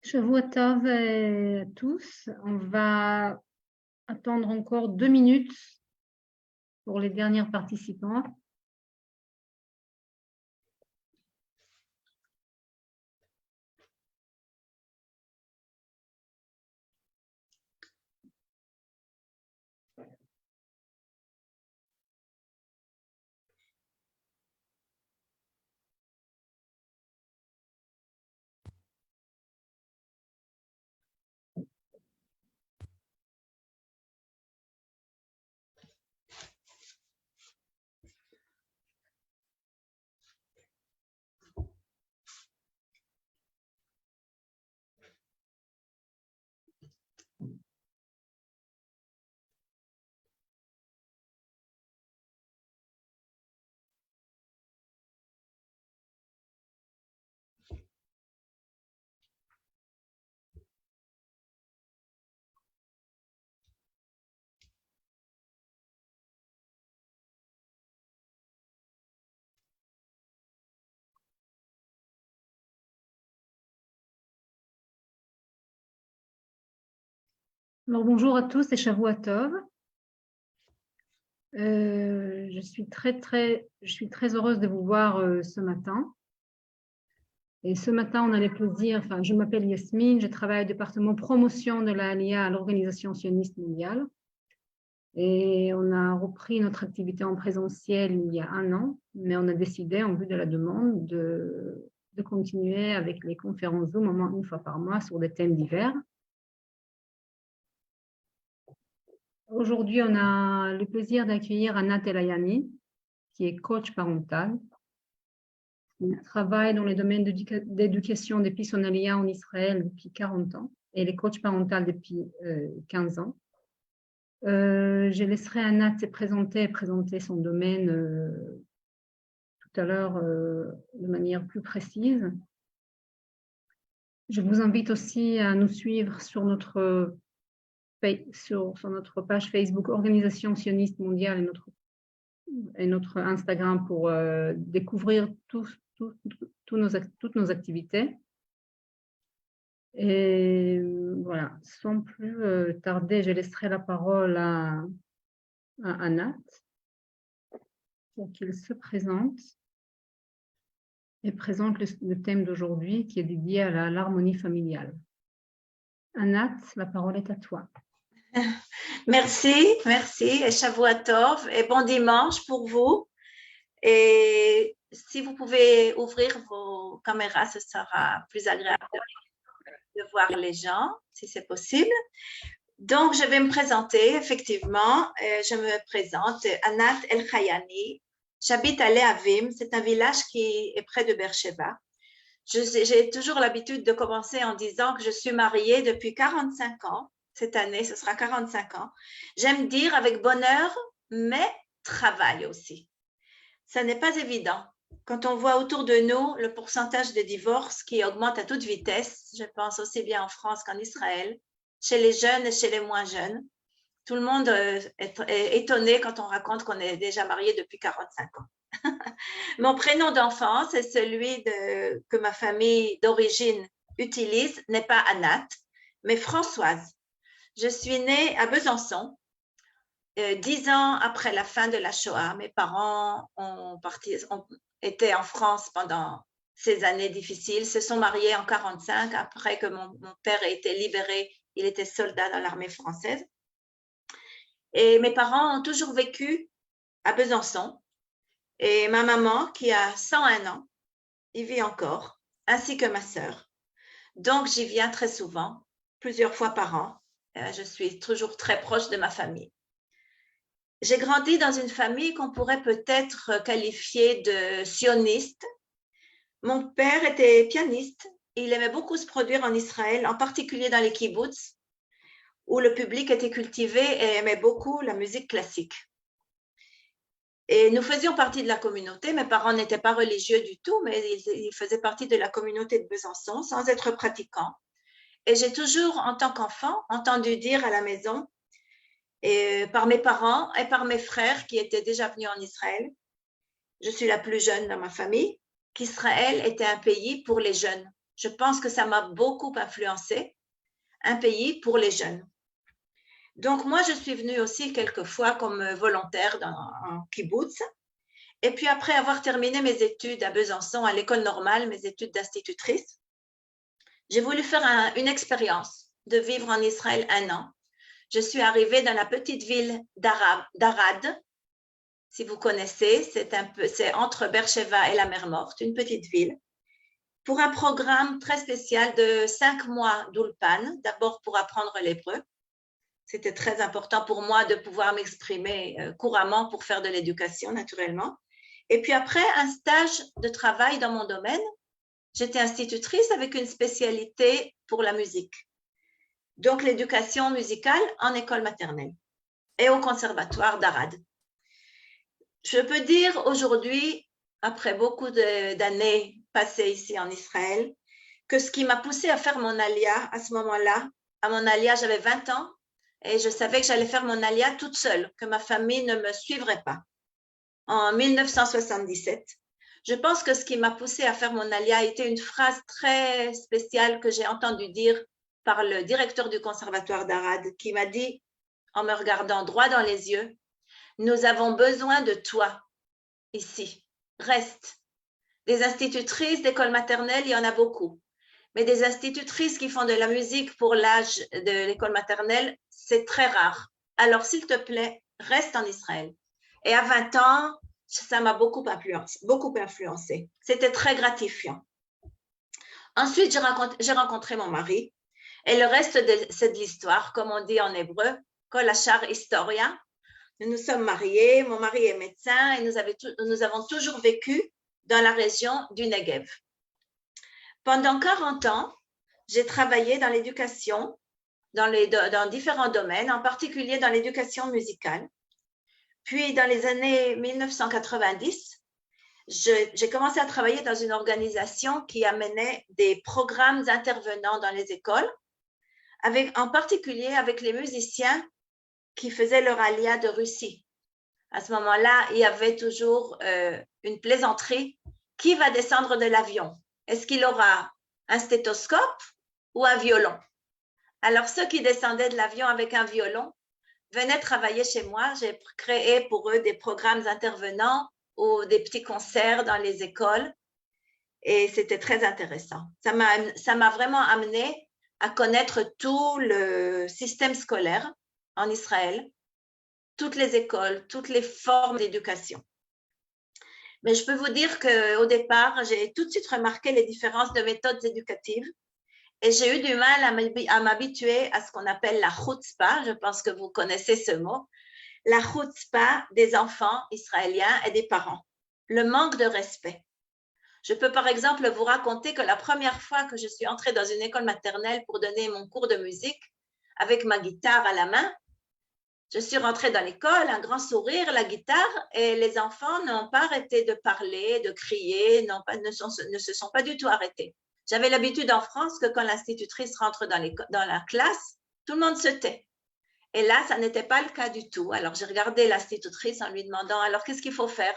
Shavua Tov à tous. On va attendre encore 2 minutes pour les derniers participants. Alors, bonjour à tous et Shavua Tov. Je suis très heureuse de vous voir ce matin. Et ce matin, on a le plaisir, je m'appelle Yasmine, je travaille au département promotion de la Aliyah à l'Organisation sioniste mondiale. Et on a repris notre activité en présentiel il y a 1 an, mais on a décidé, en vue de la demande, de continuer avec les conférences Zoom au moins 1 fois par mois sur des thèmes divers. Aujourd'hui, on a le plaisir d'accueillir Anat Elayani, qui est coach parental. Il travaille dans les domaines d'éducation des Pissonalia en Israël depuis 40 ans et les coachs parentales depuis 15 ans. Je laisserai Anat se présenter son domaine tout à l'heure de manière plus précise. Je vous invite aussi à nous suivre sur notre page Facebook Organisation sioniste mondiale et notre Instagram pour découvrir toutes nos activités. Et voilà, sans plus tarder, je laisserai la parole à Anat pour qu'il se présente et présente le thème d'aujourd'hui qui est dédié à l'harmonie familiale. Anat, la parole est à toi. Merci, et Shavua Tov, et bon dimanche pour vous. Et si vous pouvez ouvrir vos caméras, ce sera plus agréable de voir les gens, si c'est possible. Donc, je vais me présenter, effectivement. Je me présente, Anat El-Khayani. J'habite à Lehavim, c'est un village qui est près de Beersheba. J'ai toujours l'habitude de commencer en disant que je suis mariée depuis 45 ans. Cette année, ce sera 45 ans. J'aime dire avec bonheur, mais travail aussi. Ça n'est pas évident. Quand on voit autour de nous le pourcentage de divorces qui augmente à toute vitesse, je pense aussi bien en France qu'en Israël, chez les jeunes et chez les moins jeunes, tout le monde est étonné quand on raconte qu'on est déjà marié depuis 45 ans. Mon prénom d'enfance est celui que ma famille d'origine utilise, n'est pas Anat, mais Françoise. Je suis née à Besançon, 10 ans après la fin de la Shoah. Mes parents ont été en France pendant ces années difficiles, se sont mariés en 45 après que mon père ait été libéré. Il était soldat dans l'armée française. Et mes parents ont toujours vécu à Besançon. Et ma maman, qui a 101 ans, y vit encore, ainsi que ma sœur. Donc, j'y viens très souvent, plusieurs fois par an. Je suis toujours très proche de ma famille. J'ai grandi dans une famille qu'on pourrait peut-être qualifier de sioniste. Mon père était pianiste. Il aimait beaucoup se produire en Israël, en particulier dans les kibbutz, où le public était cultivé et aimait beaucoup la musique classique. Et nous faisions partie de la communauté. Mes parents n'étaient pas religieux du tout, mais ils faisaient partie de la communauté de Besançon sans être pratiquants. Et j'ai toujours, en tant qu'enfant, entendu dire à la maison, et par mes parents et par mes frères qui étaient déjà venus en Israël, je suis la plus jeune dans ma famille, qu'Israël était un pays pour les jeunes. Je pense que ça m'a beaucoup influencé, un pays pour les jeunes. Donc, moi, je suis venue aussi quelquefois comme volontaire en kibbutz. Et puis, après avoir terminé mes études à Besançon, à l'école normale, mes études d'institutrice, j'ai voulu faire une expérience de vivre en Israël 1 an. Je suis arrivée dans la petite ville d'Arad. Si vous connaissez, c'est entre Beersheba et la mer Morte, une petite ville, pour un programme très spécial de 5 mois d'Ulpan, d'abord pour apprendre l'hébreu. C'était très important pour moi de pouvoir m'exprimer couramment pour faire de l'éducation, naturellement. Et puis après, un stage de travail dans mon domaine. J'étais institutrice avec une spécialité pour la musique. Donc, l'éducation musicale en école maternelle et au conservatoire d'Arad. Je peux dire aujourd'hui, après beaucoup d'années passées ici en Israël, que ce qui m'a poussée à faire mon alia à ce moment-là, à mon alia, j'avais 20 ans, et je savais que j'allais faire mon alia toute seule, que ma famille ne me suivrait pas. En 1977, je pense que ce qui m'a poussée à faire mon alia a été une phrase très spéciale que j'ai entendue dire par le directeur du conservatoire d'Arad, qui m'a dit, en me regardant droit dans les yeux, « Nous avons besoin de toi ici. Reste. » Des institutrices d'école maternelle, il y en a beaucoup. Mais des institutrices qui font de la musique pour l'âge de l'école maternelle, c'est très rare. Alors, s'il te plaît, reste en Israël. Et à 20 ans, ça m'a beaucoup influencé. C'était très gratifiant. Ensuite, j'ai rencontré mon mari. Et le reste, c'est de l'histoire, comme on dit en hébreu, Kol Hashar Historia. Nous nous sommes mariés, mon mari est médecin et nous avons toujours vécu dans la région du Negev. Pendant 40 ans, j'ai travaillé dans l'éducation, dans différents domaines, en particulier dans l'éducation musicale. Puis, dans les années 1990, j'ai commencé à travailler dans une organisation qui amenait des programmes intervenants dans les écoles, en particulier avec les musiciens qui faisaient leur alia de Russie. À ce moment-là, il y avait toujours une plaisanterie. Qui va descendre de l'avion? Est-ce qu'il aura un stéthoscope ou un violon? Alors, ceux qui descendaient de l'avion avec un violon venaient travailler chez moi. J'ai créé pour eux des programmes intervenants ou des petits concerts dans les écoles. Et c'était très intéressant. Ça m'a vraiment amené à connaître tout le système scolaire en Israël, toutes les écoles, toutes les formes d'éducation. Mais je peux vous dire qu'au départ, j'ai tout de suite remarqué les différences de méthodes éducatives et j'ai eu du mal à m'habituer à ce qu'on appelle la chutzpah. Je pense que vous connaissez ce mot. La chutzpah des enfants israéliens et des parents. Le manque de respect. Je peux par exemple vous raconter que la première fois que je suis entrée dans une école maternelle pour donner mon cours de musique, avec ma guitare à la main, je suis rentrée dans l'école, un grand sourire, la guitare, et les enfants n'ont pas arrêté de parler, de crier, ne se sont pas du tout arrêtés. J'avais l'habitude en France que quand l'institutrice rentre dans la classe, tout le monde se tait. Et là, ça n'était pas le cas du tout. Alors, j'ai regardé l'institutrice en lui demandant, alors qu'est-ce qu'il faut faire?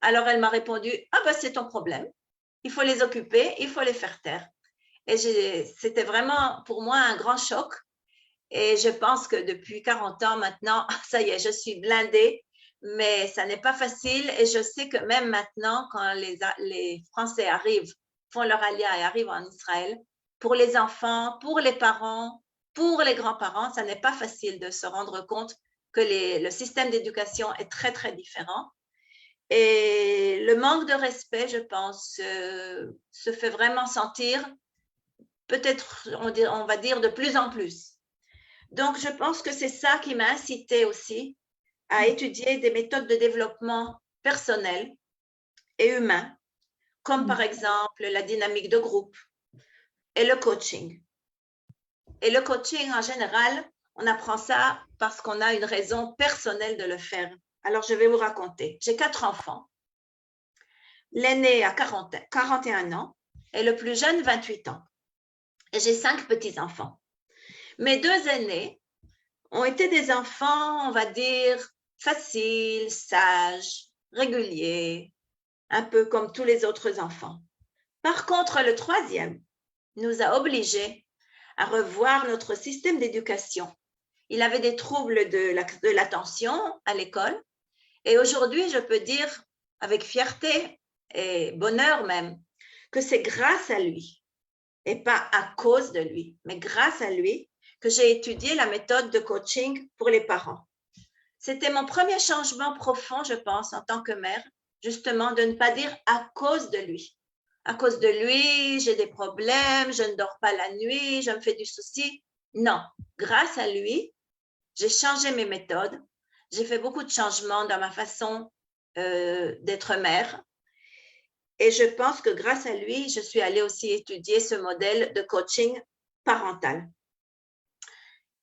Alors, elle m'a répondu, ah ben c'est ton problème. Il faut les occuper, il faut les faire taire. Et c'était vraiment pour moi un grand choc. Et je pense que depuis 40 ans maintenant, ça y est, je suis blindée, mais ça n'est pas facile. Et je sais que même maintenant, quand les Français arrivent, font leur alia et arrivent en Israël, pour les enfants, pour les parents, pour les grands-parents, ça n'est pas facile de se rendre compte que le système d'éducation est très, très différent. Et le manque de respect, je pense, se fait vraiment sentir, peut-être, on va dire, de plus en plus. Donc, je pense que c'est ça qui m'a incité aussi à étudier des méthodes de développement personnel et humain, comme par exemple la dynamique de groupe et le coaching. Et le coaching, en général, on apprend ça parce qu'on a une raison personnelle de le faire. Alors, je vais vous raconter. J'ai 4 enfants. L'aîné a 41 ans et le plus jeune 28 ans. Et j'ai 5 petits-enfants. Mes 2 aînés ont été des enfants, on va dire, faciles, sages, réguliers, un peu comme tous les autres enfants. Par contre, le 3e nous a obligés à revoir notre système d'éducation. Il avait des troubles de l'attention à l'école et aujourd'hui, je peux dire avec fierté et bonheur même que c'est grâce à lui et pas à cause de lui, mais grâce à lui que j'ai étudié la méthode de coaching pour les parents. C'était mon premier changement profond, je pense, en tant que mère, justement de ne pas dire à cause de lui. À cause de lui, j'ai des problèmes, je ne dors pas la nuit, je me fais du souci. Non, grâce à lui, j'ai changé mes méthodes, j'ai fait beaucoup de changements dans ma façon d'être mère. Et je pense que grâce à lui, je suis allée aussi étudier ce modèle de coaching parental.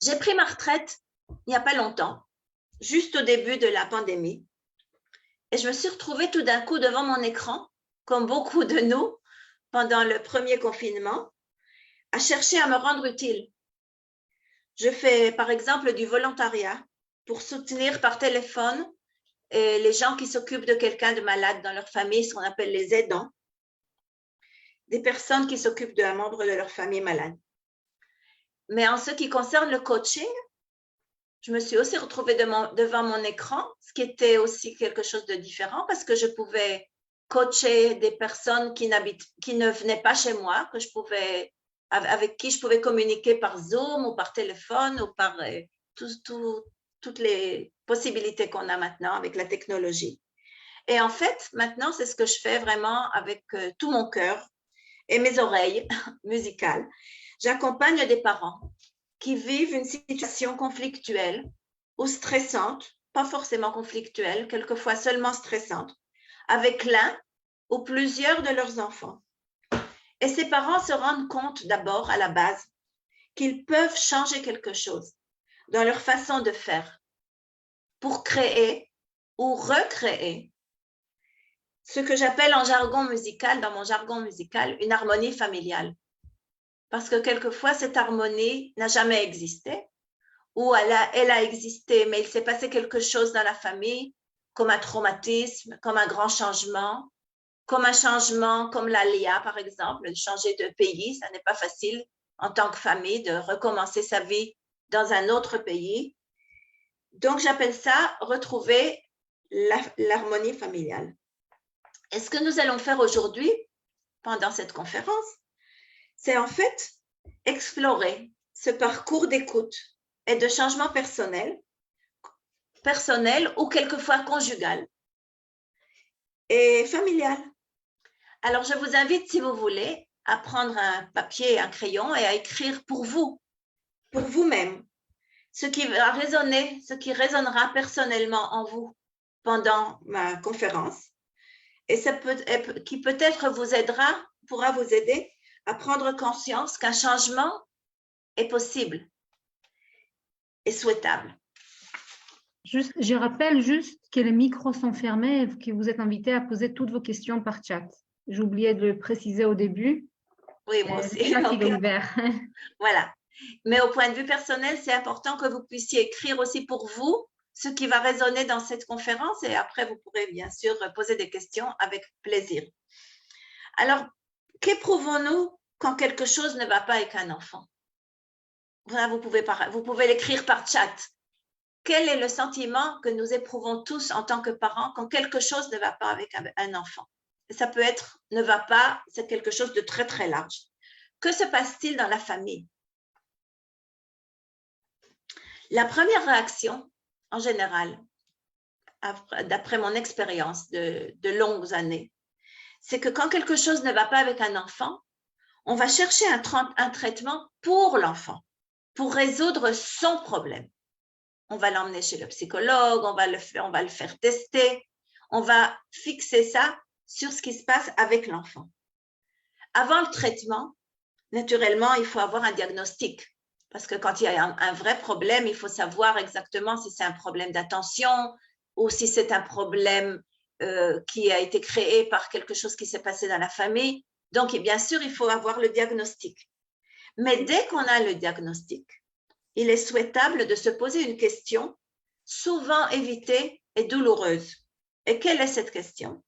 J'ai pris ma retraite il n'y a pas longtemps, juste au début de la pandémie. Et je me suis retrouvée tout d'un coup devant mon écran, comme beaucoup de nous, pendant le premier confinement, à chercher à me rendre utile. Je fais par exemple du volontariat pour soutenir par téléphone les gens qui s'occupent de quelqu'un de malade dans leur famille, ce qu'on appelle les aidants, des personnes qui s'occupent d'un membre de leur famille malade. Mais en ce qui concerne le coaching, je me suis aussi retrouvée devant mon écran, ce qui était aussi quelque chose de différent parce que je pouvais coacher des personnes qui ne venaient pas chez moi, avec qui je pouvais communiquer par Zoom ou par téléphone ou par toutes les possibilités qu'on a maintenant avec la technologie. Et en fait, maintenant, c'est ce que je fais vraiment avec tout mon cœur et mes oreilles musicales. J'accompagne des parents qui vivent une situation conflictuelle ou stressante, pas forcément conflictuelle, quelquefois seulement stressante, avec l'un ou plusieurs de leurs enfants. Et ces parents se rendent compte d'abord, à la base, qu'ils peuvent changer quelque chose dans leur façon de faire pour créer ou recréer ce que j'appelle dans mon jargon musical, une harmonie familiale. Parce que quelquefois, cette harmonie n'a jamais existé, ou elle a existé, mais il s'est passé quelque chose dans la famille, comme un traumatisme, comme un grand changement, comme un changement comme l'ALIA, par exemple, de changer de pays. Ça n'est pas facile en tant que famille de recommencer sa vie dans un autre pays. Donc, j'appelle ça retrouver l'harmonie familiale. Et ce que nous allons faire aujourd'hui, pendant cette conférence, c'est en fait explorer ce parcours d'écoute et de changement personnel ou quelquefois conjugal et familial. Alors, je vous invite, si vous voulez, à prendre un papier et un crayon et à écrire pour vous-même, ce qui va résonner, ce qui résonnera personnellement en vous pendant ma conférence. Et qui peut-être pourra vous aider à prendre conscience qu'un changement est possible et souhaitable. Je rappelle juste que les micros sont fermés et que vous êtes invités à poser toutes vos questions par chat. J'ai oublié de le préciser au début. Oui, moi aussi. Le chat il est ouvert. Voilà. Mais au point de vue personnel, c'est important que vous puissiez écrire aussi pour vous ce qui va résonner dans cette conférence et après, vous pourrez bien sûr poser des questions avec plaisir. Alors, qu'éprouvons-nous quand quelque chose ne va pas avec un enfant? Voilà, vous pouvez l'écrire par chat. Quel est le sentiment que nous éprouvons tous en tant que parents quand quelque chose ne va pas avec un enfant? Ça peut être ne va pas, c'est quelque chose de très, très large. Que se passe-t-il dans la famille? La première réaction, en général, d'après mon expérience de longues années, c'est que quand quelque chose ne va pas avec un enfant, on va chercher un traitement pour l'enfant, pour résoudre son problème. on va l'emmener chez le psychologue, on va le faire tester, on va fixer ça sur ce qui se passe avec l'enfant. Avant le traitement, naturellement, il faut avoir un diagnostic. Parce que quand il y a un vrai problème, il faut savoir exactement si c'est un problème d'attention ou si c'est un problème qui a été créé par quelque chose qui s'est passé dans la famille. Donc, bien sûr, il faut avoir le diagnostic. Mais dès qu'on a le diagnostic, il est souhaitable de se poser une question souvent évitée et douloureuse. Et quelle est cette question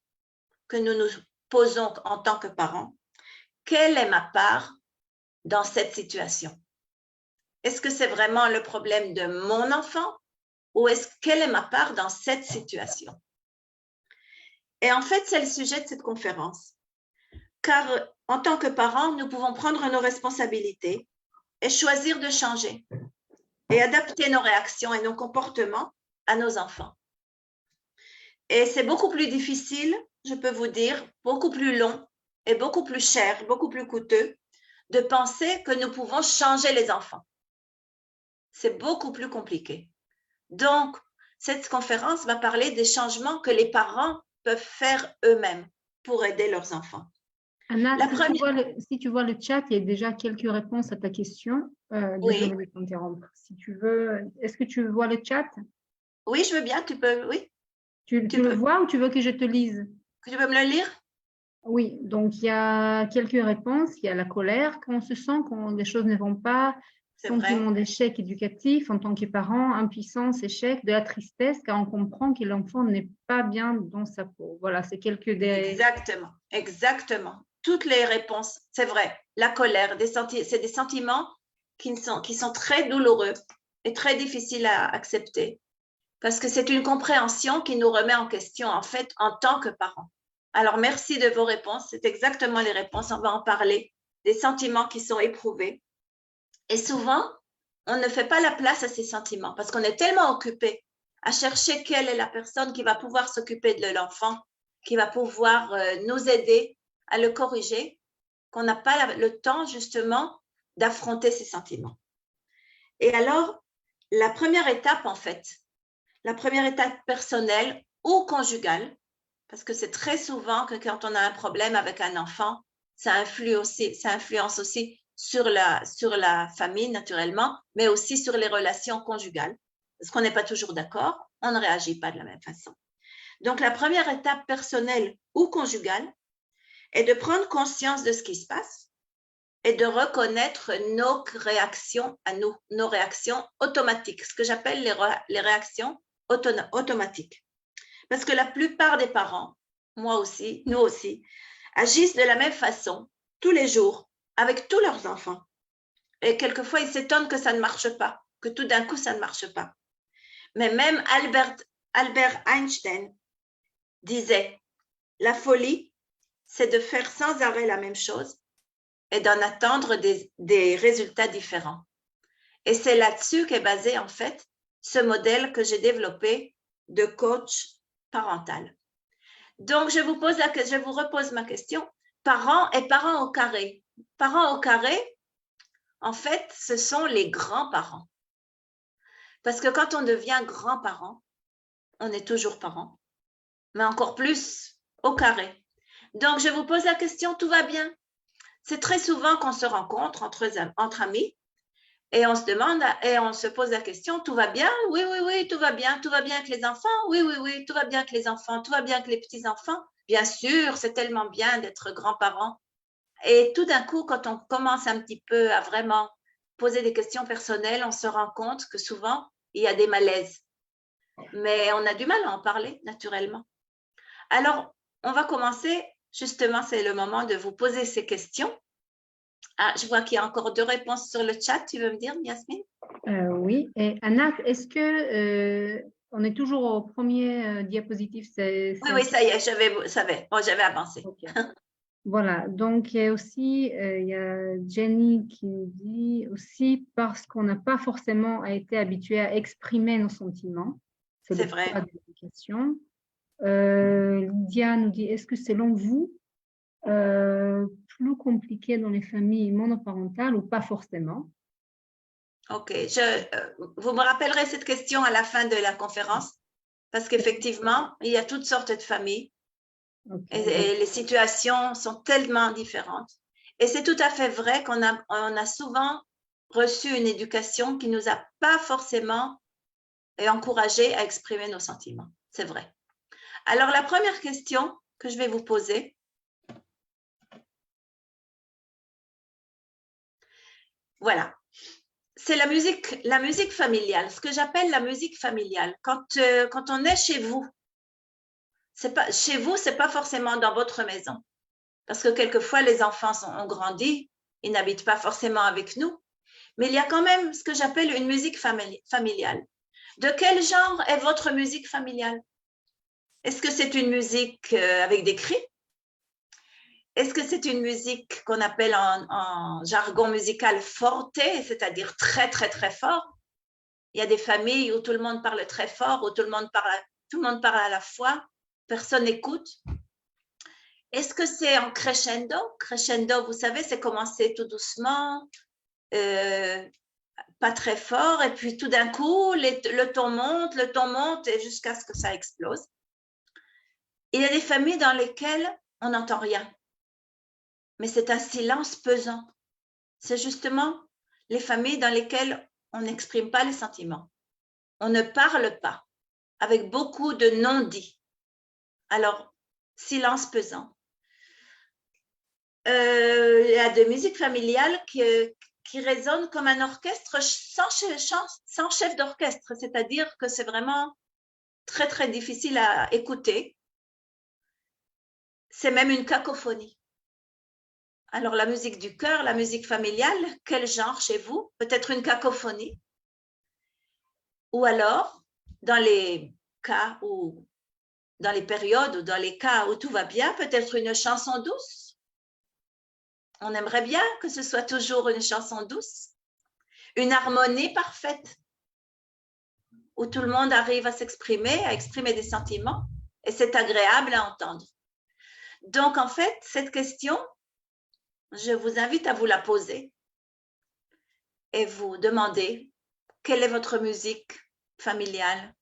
que nous nous posons en tant que parents? Quelle est ma part dans cette situation? Est-ce que c'est vraiment le problème de mon enfant ou quelle est ma part dans cette situation? Et en fait, c'est le sujet de cette conférence. Car en tant que parents, nous pouvons prendre nos responsabilités et choisir de changer et adapter nos réactions et nos comportements à nos enfants. Et c'est beaucoup plus difficile, je peux vous dire, beaucoup plus long et beaucoup plus cher, beaucoup plus coûteux de penser que nous pouvons changer les enfants. C'est beaucoup plus compliqué. Donc, cette conférence va parler des changements que les parents peuvent faire eux-mêmes pour aider leurs enfants. Anna, si tu vois le chat, il y a déjà quelques réponses à ta question. Désolée de t'interrompre. Si tu veux, est-ce que tu vois le chat? Oui, je veux bien, tu peux, oui. Tu le vois ou tu veux que je te lise? Que tu peux me le lire? Oui, donc il y a quelques réponses. Il y a la colère quand on se sent, quand les choses ne vont pas, sentiment d'échec éducatif en tant que parent, impuissance, échec, de la tristesse, car on comprend que l'enfant n'est pas bien dans sa peau. Voilà, c'est quelques des… Exactement, exactement. Toutes les réponses, c'est vrai. La colère, c'est des sentiments qui sont très douloureux et très difficiles à accepter parce que c'est une compréhension qui nous remet en question, en fait, en tant que parents. Alors, merci de vos réponses. C'est exactement les réponses. On va en parler, des sentiments qui sont éprouvés. Et souvent, on ne fait pas la place à ces sentiments parce qu'on est tellement occupé à chercher quelle est la personne qui va pouvoir s'occuper de l'enfant, qui va pouvoir nous aider à le corriger, qu'on n'a pas le temps justement d'affronter ces sentiments. Et alors, la première étape, en fait, la première étape personnelle ou conjugale, parce que c'est très souvent que quand on a un problème avec un enfant, ça influence aussi sur la famille, naturellement, mais aussi sur les relations conjugales. Parce qu'on n'est pas toujours d'accord, on ne réagit pas de la même façon. Donc, la première étape personnelle ou conjugale est de prendre conscience de ce qui se passe et de reconnaître nos réactions à nous, nos réactions automatiques, ce que j'appelle les réactions automatiques. Parce que la plupart des parents, moi aussi, nous aussi, agissent de la même façon tous les jours avec tous leurs enfants. Et quelquefois, ils s'étonnent que ça ne marche pas, que tout d'un coup, ça ne marche pas. Mais même Albert Einstein disait, la folie, c'est de faire sans arrêt la même chose et d'en attendre des résultats différents. Et c'est là-dessus qu'est basé, en fait, ce modèle que j'ai développé de coach parental. Donc, je vous repose ma question. Parents et parents au carré. Parents au carré, en fait, ce sont les grands-parents. Parce que quand on devient grand-parent, on est toujours parent, mais encore plus au carré. Donc, je vous pose la question, tout va bien? C'est très souvent qu'on se rencontre entre amis et on se demande et on se pose la question, tout va bien? Oui, oui, oui, tout va bien. Tout va bien avec les enfants? Oui, oui, oui, tout va bien avec les enfants. Tout va bien avec les petits-enfants? Bien sûr, c'est tellement bien d'être grand-parent. Et tout d'un coup, quand on commence un petit peu à vraiment poser des questions personnelles, on se rend compte que souvent, il y a des malaises. Mais on a du mal à en parler, naturellement. Alors, on va commencer, justement, c'est le moment de vous poser ces questions. Ah, je vois qu'il y a encore 2 réponses sur le chat. Tu veux me dire, Yasmine? Oui. Et Anna, est-ce que on est toujours au premier diapositive? Oui, ça y est, j'avais avancé. Okay. Voilà, donc il y a aussi il y a Jenny qui nous dit aussi parce qu'on n'a pas forcément été habitué à exprimer nos sentiments. C'est vrai. Poids de l'éducation. Lydia nous dit, est-ce que selon vous, plus compliqué dans les familles monoparentales ou pas forcément? Ok, vous me rappellerez cette question à la fin de la conférence, parce qu'effectivement, il y a toutes sortes de familles et les situations sont tellement différentes. Et c'est tout à fait vrai qu'on a souvent reçu une éducation qui ne nous a pas forcément encouragé à exprimer nos sentiments. C'est vrai. Alors, la première question que je vais vous poser, voilà. C'est la musique familiale, ce que j'appelle la musique familiale. Quand on est chez vous, c'est pas forcément dans votre maison. Parce que quelquefois, les enfants ont grandi, ils n'habitent pas forcément avec nous. Mais il y a quand même ce que j'appelle une musique familiale. De quel genre est votre musique familiale? Est-ce que c'est une musique avec des cris? Est-ce que c'est une musique qu'on appelle en jargon musical forte, c'est-à-dire très, très, très fort? Il y a des familles où tout le monde parle très fort, où tout le monde parle à la fois, personne n'écoute. Est-ce que c'est en crescendo? Crescendo, vous savez, c'est commencer tout doucement, pas très fort, et puis tout d'un coup, le ton monte, et jusqu'à ce que ça explose. Il y a des familles dans lesquelles on n'entend rien, mais c'est un silence pesant. C'est justement les familles dans lesquelles on n'exprime pas les sentiments. On ne parle pas, avec beaucoup de non-dits. Alors, silence pesant. Il y a des musiques familiales qui résonnent comme un orchestre sans chef d'orchestre, c'est-à-dire que c'est vraiment très, très difficile à écouter. C'est même une cacophonie. Alors, la musique du cœur, la musique familiale, quel genre chez vous? Peut-être une cacophonie. Ou alors, dans les cas où, dans les périodes ou dans les cas où tout va bien, peut-être une chanson douce. On aimerait bien que ce soit toujours une chanson douce. Une harmonie parfaite, où tout le monde arrive à s'exprimer, à exprimer des sentiments, et c'est agréable à entendre. Donc, en fait, cette question, je vous invite à vous la poser et vous demander quelle est votre musique familiale,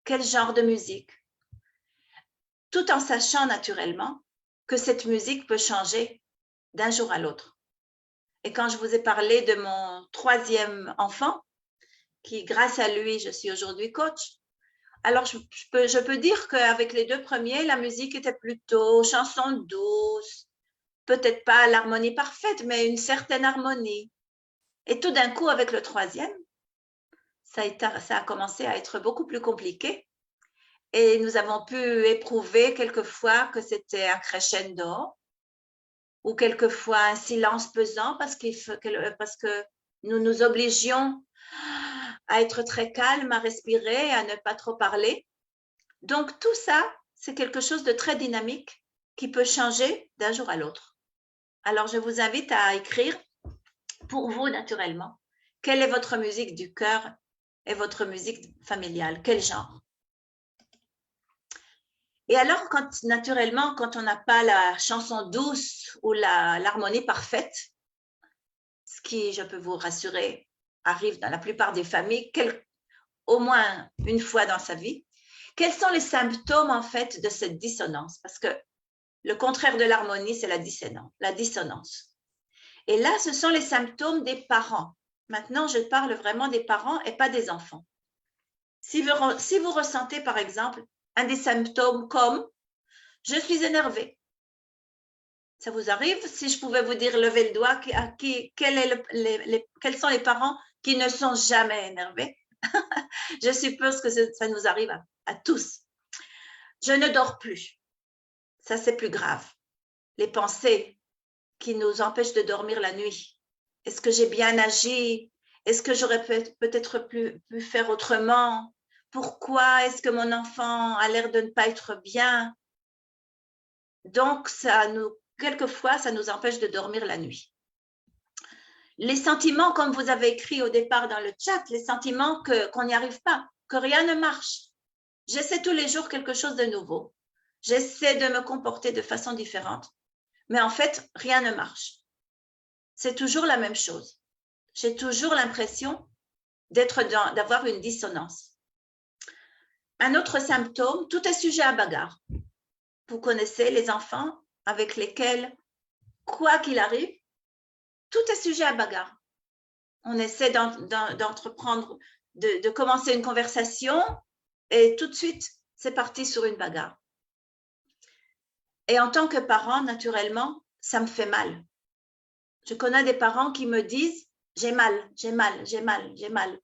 quel genre de musique, tout en sachant naturellement que cette musique peut changer d'un jour à l'autre. Et quand je vous ai parlé de mon troisième enfant, qui grâce à lui, je suis aujourd'hui coach, alors je peux dire qu'avec les deux premiers, la musique était plutôt chanson douce, peut-être pas l'harmonie parfaite, mais une certaine harmonie. Et tout d'un coup, avec le troisième, ça a commencé à être beaucoup plus compliqué. Et nous avons pu éprouver quelquefois que c'était un crescendo ou quelquefois un silence pesant parce que nous nous obligions à être très calme, à respirer, à ne pas trop parler. Donc, tout ça, c'est quelque chose de très dynamique qui peut changer d'un jour à l'autre. Alors, je vous invite à écrire pour vous, naturellement, quelle est votre musique du cœur et votre musique familiale, quel genre? Et alors, naturellement, quand on n'a pas la chanson douce ou l'harmonie parfaite, ce qui, je peux vous rassurer, arrive dans la plupart des familles, au moins une fois dans sa vie, quels sont les symptômes, en fait, de cette dissonance? Parce que le contraire de l'harmonie, c'est la dissonance. Et là, ce sont les symptômes des parents. Maintenant, je parle vraiment des parents et pas des enfants. Si vous ressentez, par exemple, un des symptômes comme « je suis énervé », ça vous arrive? Si je pouvais vous dire, levez le doigt, quels sont les parents qui ne sont jamais énervés? Je suppose que ça nous arrive à tous. Je ne dors plus. Ça, c'est plus grave. Les pensées qui nous empêchent de dormir la nuit. Est-ce que j'ai bien agi? Est-ce que j'aurais peut-être pu faire autrement? Pourquoi est-ce que mon enfant a l'air de ne pas être bien? Donc, quelquefois, ça nous empêche de dormir la nuit. Les sentiments, comme vous avez écrit au départ dans le chat, les sentiments qu'on n'y arrive pas, que rien ne marche. J'essaie tous les jours quelque chose de nouveau. J'essaie de me comporter de façon différente. Mais en fait, rien ne marche. C'est toujours la même chose. j'ai toujours l'impression d'avoir une dissonance. Un autre symptôme, tout est sujet à bagarre. Vous connaissez les enfants avec lesquels, quoi qu'il arrive, tout est sujet à bagarre. On essaie d'entreprendre, de commencer une conversation et tout de suite, c'est parti sur une bagarre. Et en tant que parent, naturellement, ça me fait mal. Je connais des parents qui me disent « j'ai mal, j'ai mal, j'ai mal, j'ai mal ».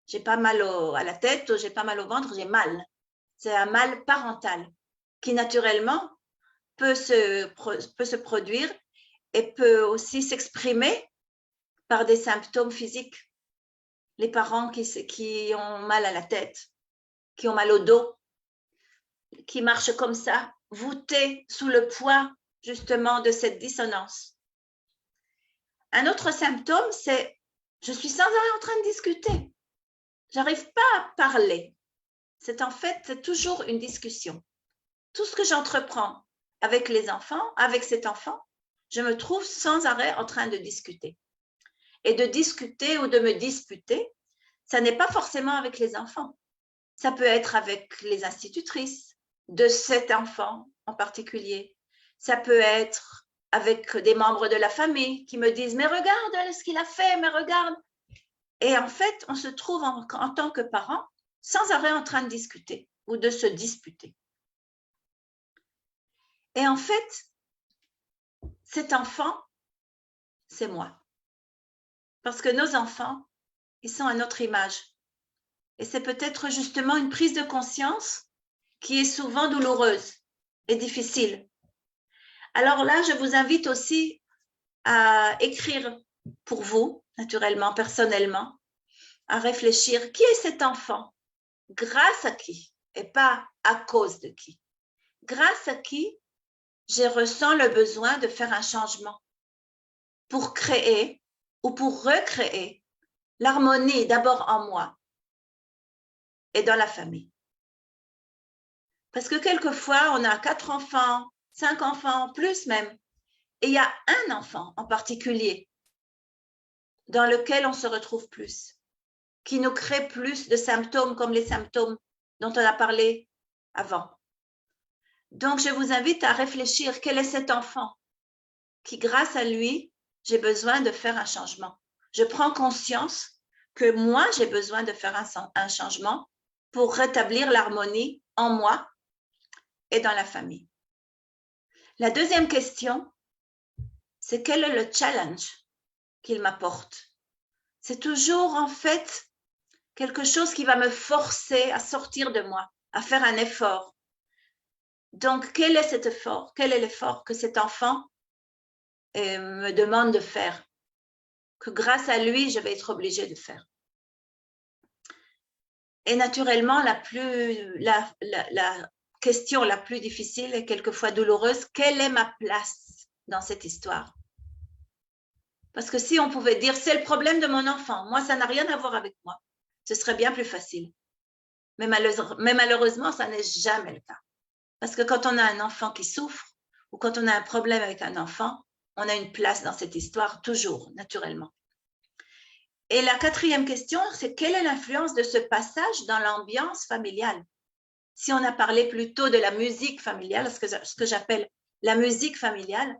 J'ai pas mal à la tête ou j'ai pas mal au ventre, j'ai mal. C'est un mal parental qui naturellement peut se produire et peut aussi s'exprimer par des symptômes physiques. Les parents qui ont mal à la tête, qui ont mal au dos, qui marchent comme ça, voûtés sous le poids justement de cette dissonance. Un autre symptôme, c'est je suis sans arrêt en train de discuter. J'arrive pas à parler. C'est toujours une discussion. Tout ce que j'entreprends avec les enfants, avec cet enfant, je me trouve sans arrêt en train de discuter. Et de discuter ou de me disputer, ça n'est pas forcément avec les enfants. Ça peut être avec les institutrices de cet enfant en particulier. Ça peut être avec des membres de la famille qui me disent « mais regarde ce qu'il a fait, mais regarde ». Et en fait, on se trouve en tant que parent sans arrêt en train de discuter ou de se disputer. Et en fait, cet enfant, c'est moi. Parce que nos enfants, ils sont à notre image. Et c'est peut-être justement une prise de conscience qui est souvent douloureuse et difficile. Alors là, je vous invite aussi à écrire pour vous, naturellement, personnellement, à réfléchir qui est cet enfant, grâce à qui, et pas à cause de qui. Grâce à qui je ressens le besoin de faire un changement pour créer ou pour recréer l'harmonie d'abord en moi et dans la famille. Parce que quelquefois, on a 4 enfants, 5 enfants, plus même, et il y a un enfant en particulier dans lequel on se retrouve plus, qui nous crée plus de symptômes comme les symptômes dont on a parlé avant. Donc, je vous invite à réfléchir quel est cet enfant qui, grâce à lui, j'ai besoin de faire un changement. Je prends conscience que moi, j'ai besoin de faire un changement pour rétablir l'harmonie en moi et dans la famille. La deuxième question, c'est quel est le challenge qu'il m'apporte? C'est toujours en fait quelque chose qui va me forcer à sortir de moi, à faire un effort. Donc, quel est cet effort? Quel est l'effort que cet enfant me demande de faire? Que grâce à lui, je vais être obligée de faire. Et naturellement, la question la plus difficile et quelquefois douloureuse, quelle est ma place dans cette histoire? Parce que si on pouvait dire, c'est le problème de mon enfant, moi, ça n'a rien à voir avec moi, ce serait bien plus facile. Mais malheureusement, ça n'est jamais le cas. Parce que quand on a un enfant qui souffre ou quand on a un problème avec un enfant, on a une place dans cette histoire, toujours, naturellement. Et la quatrième question, c'est quelle est l'influence de ce passage dans l'ambiance familiale? Si on a parlé plutôt de la musique familiale, ce que j'appelle la musique familiale,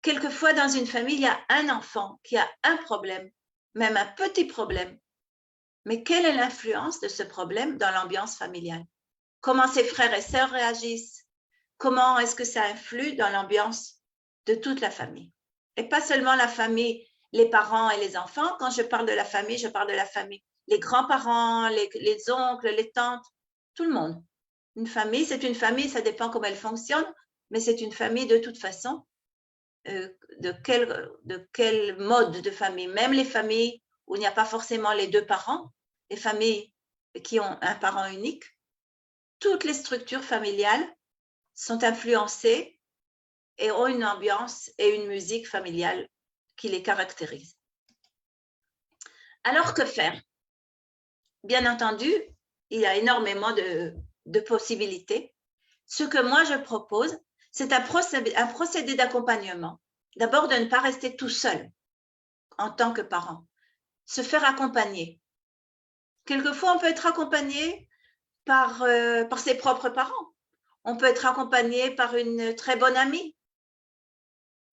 quelquefois dans une famille, il y a un enfant qui a un problème, même un petit problème. Mais quelle est l'influence de ce problème dans l'ambiance familiale? Comment ses frères et sœurs réagissent? Comment est-ce que ça influe dans l'ambiance de toute la famille? Et pas seulement la famille, les parents et les enfants. Quand je parle de la famille, je parle de la famille. Les grands-parents, les oncles, les tantes, tout le monde. Une famille, c'est une famille, ça dépend comment elle fonctionne, mais c'est une famille de toute façon. De quel mode de famille? Même les familles où il n'y a pas forcément les 2 parents, les familles qui ont un parent unique, toutes les structures familiales sont influencées et ont une ambiance et une musique familiale qui les caractérise. Alors, que faire? Bien entendu, il y a énormément de possibilités. Ce que moi, je propose, c'est un procédé d'accompagnement. D'abord, de ne pas rester tout seul en tant que parent. se faire accompagner. Quelquefois, on peut être accompagné par ses propres parents. On peut être accompagné par une très bonne amie.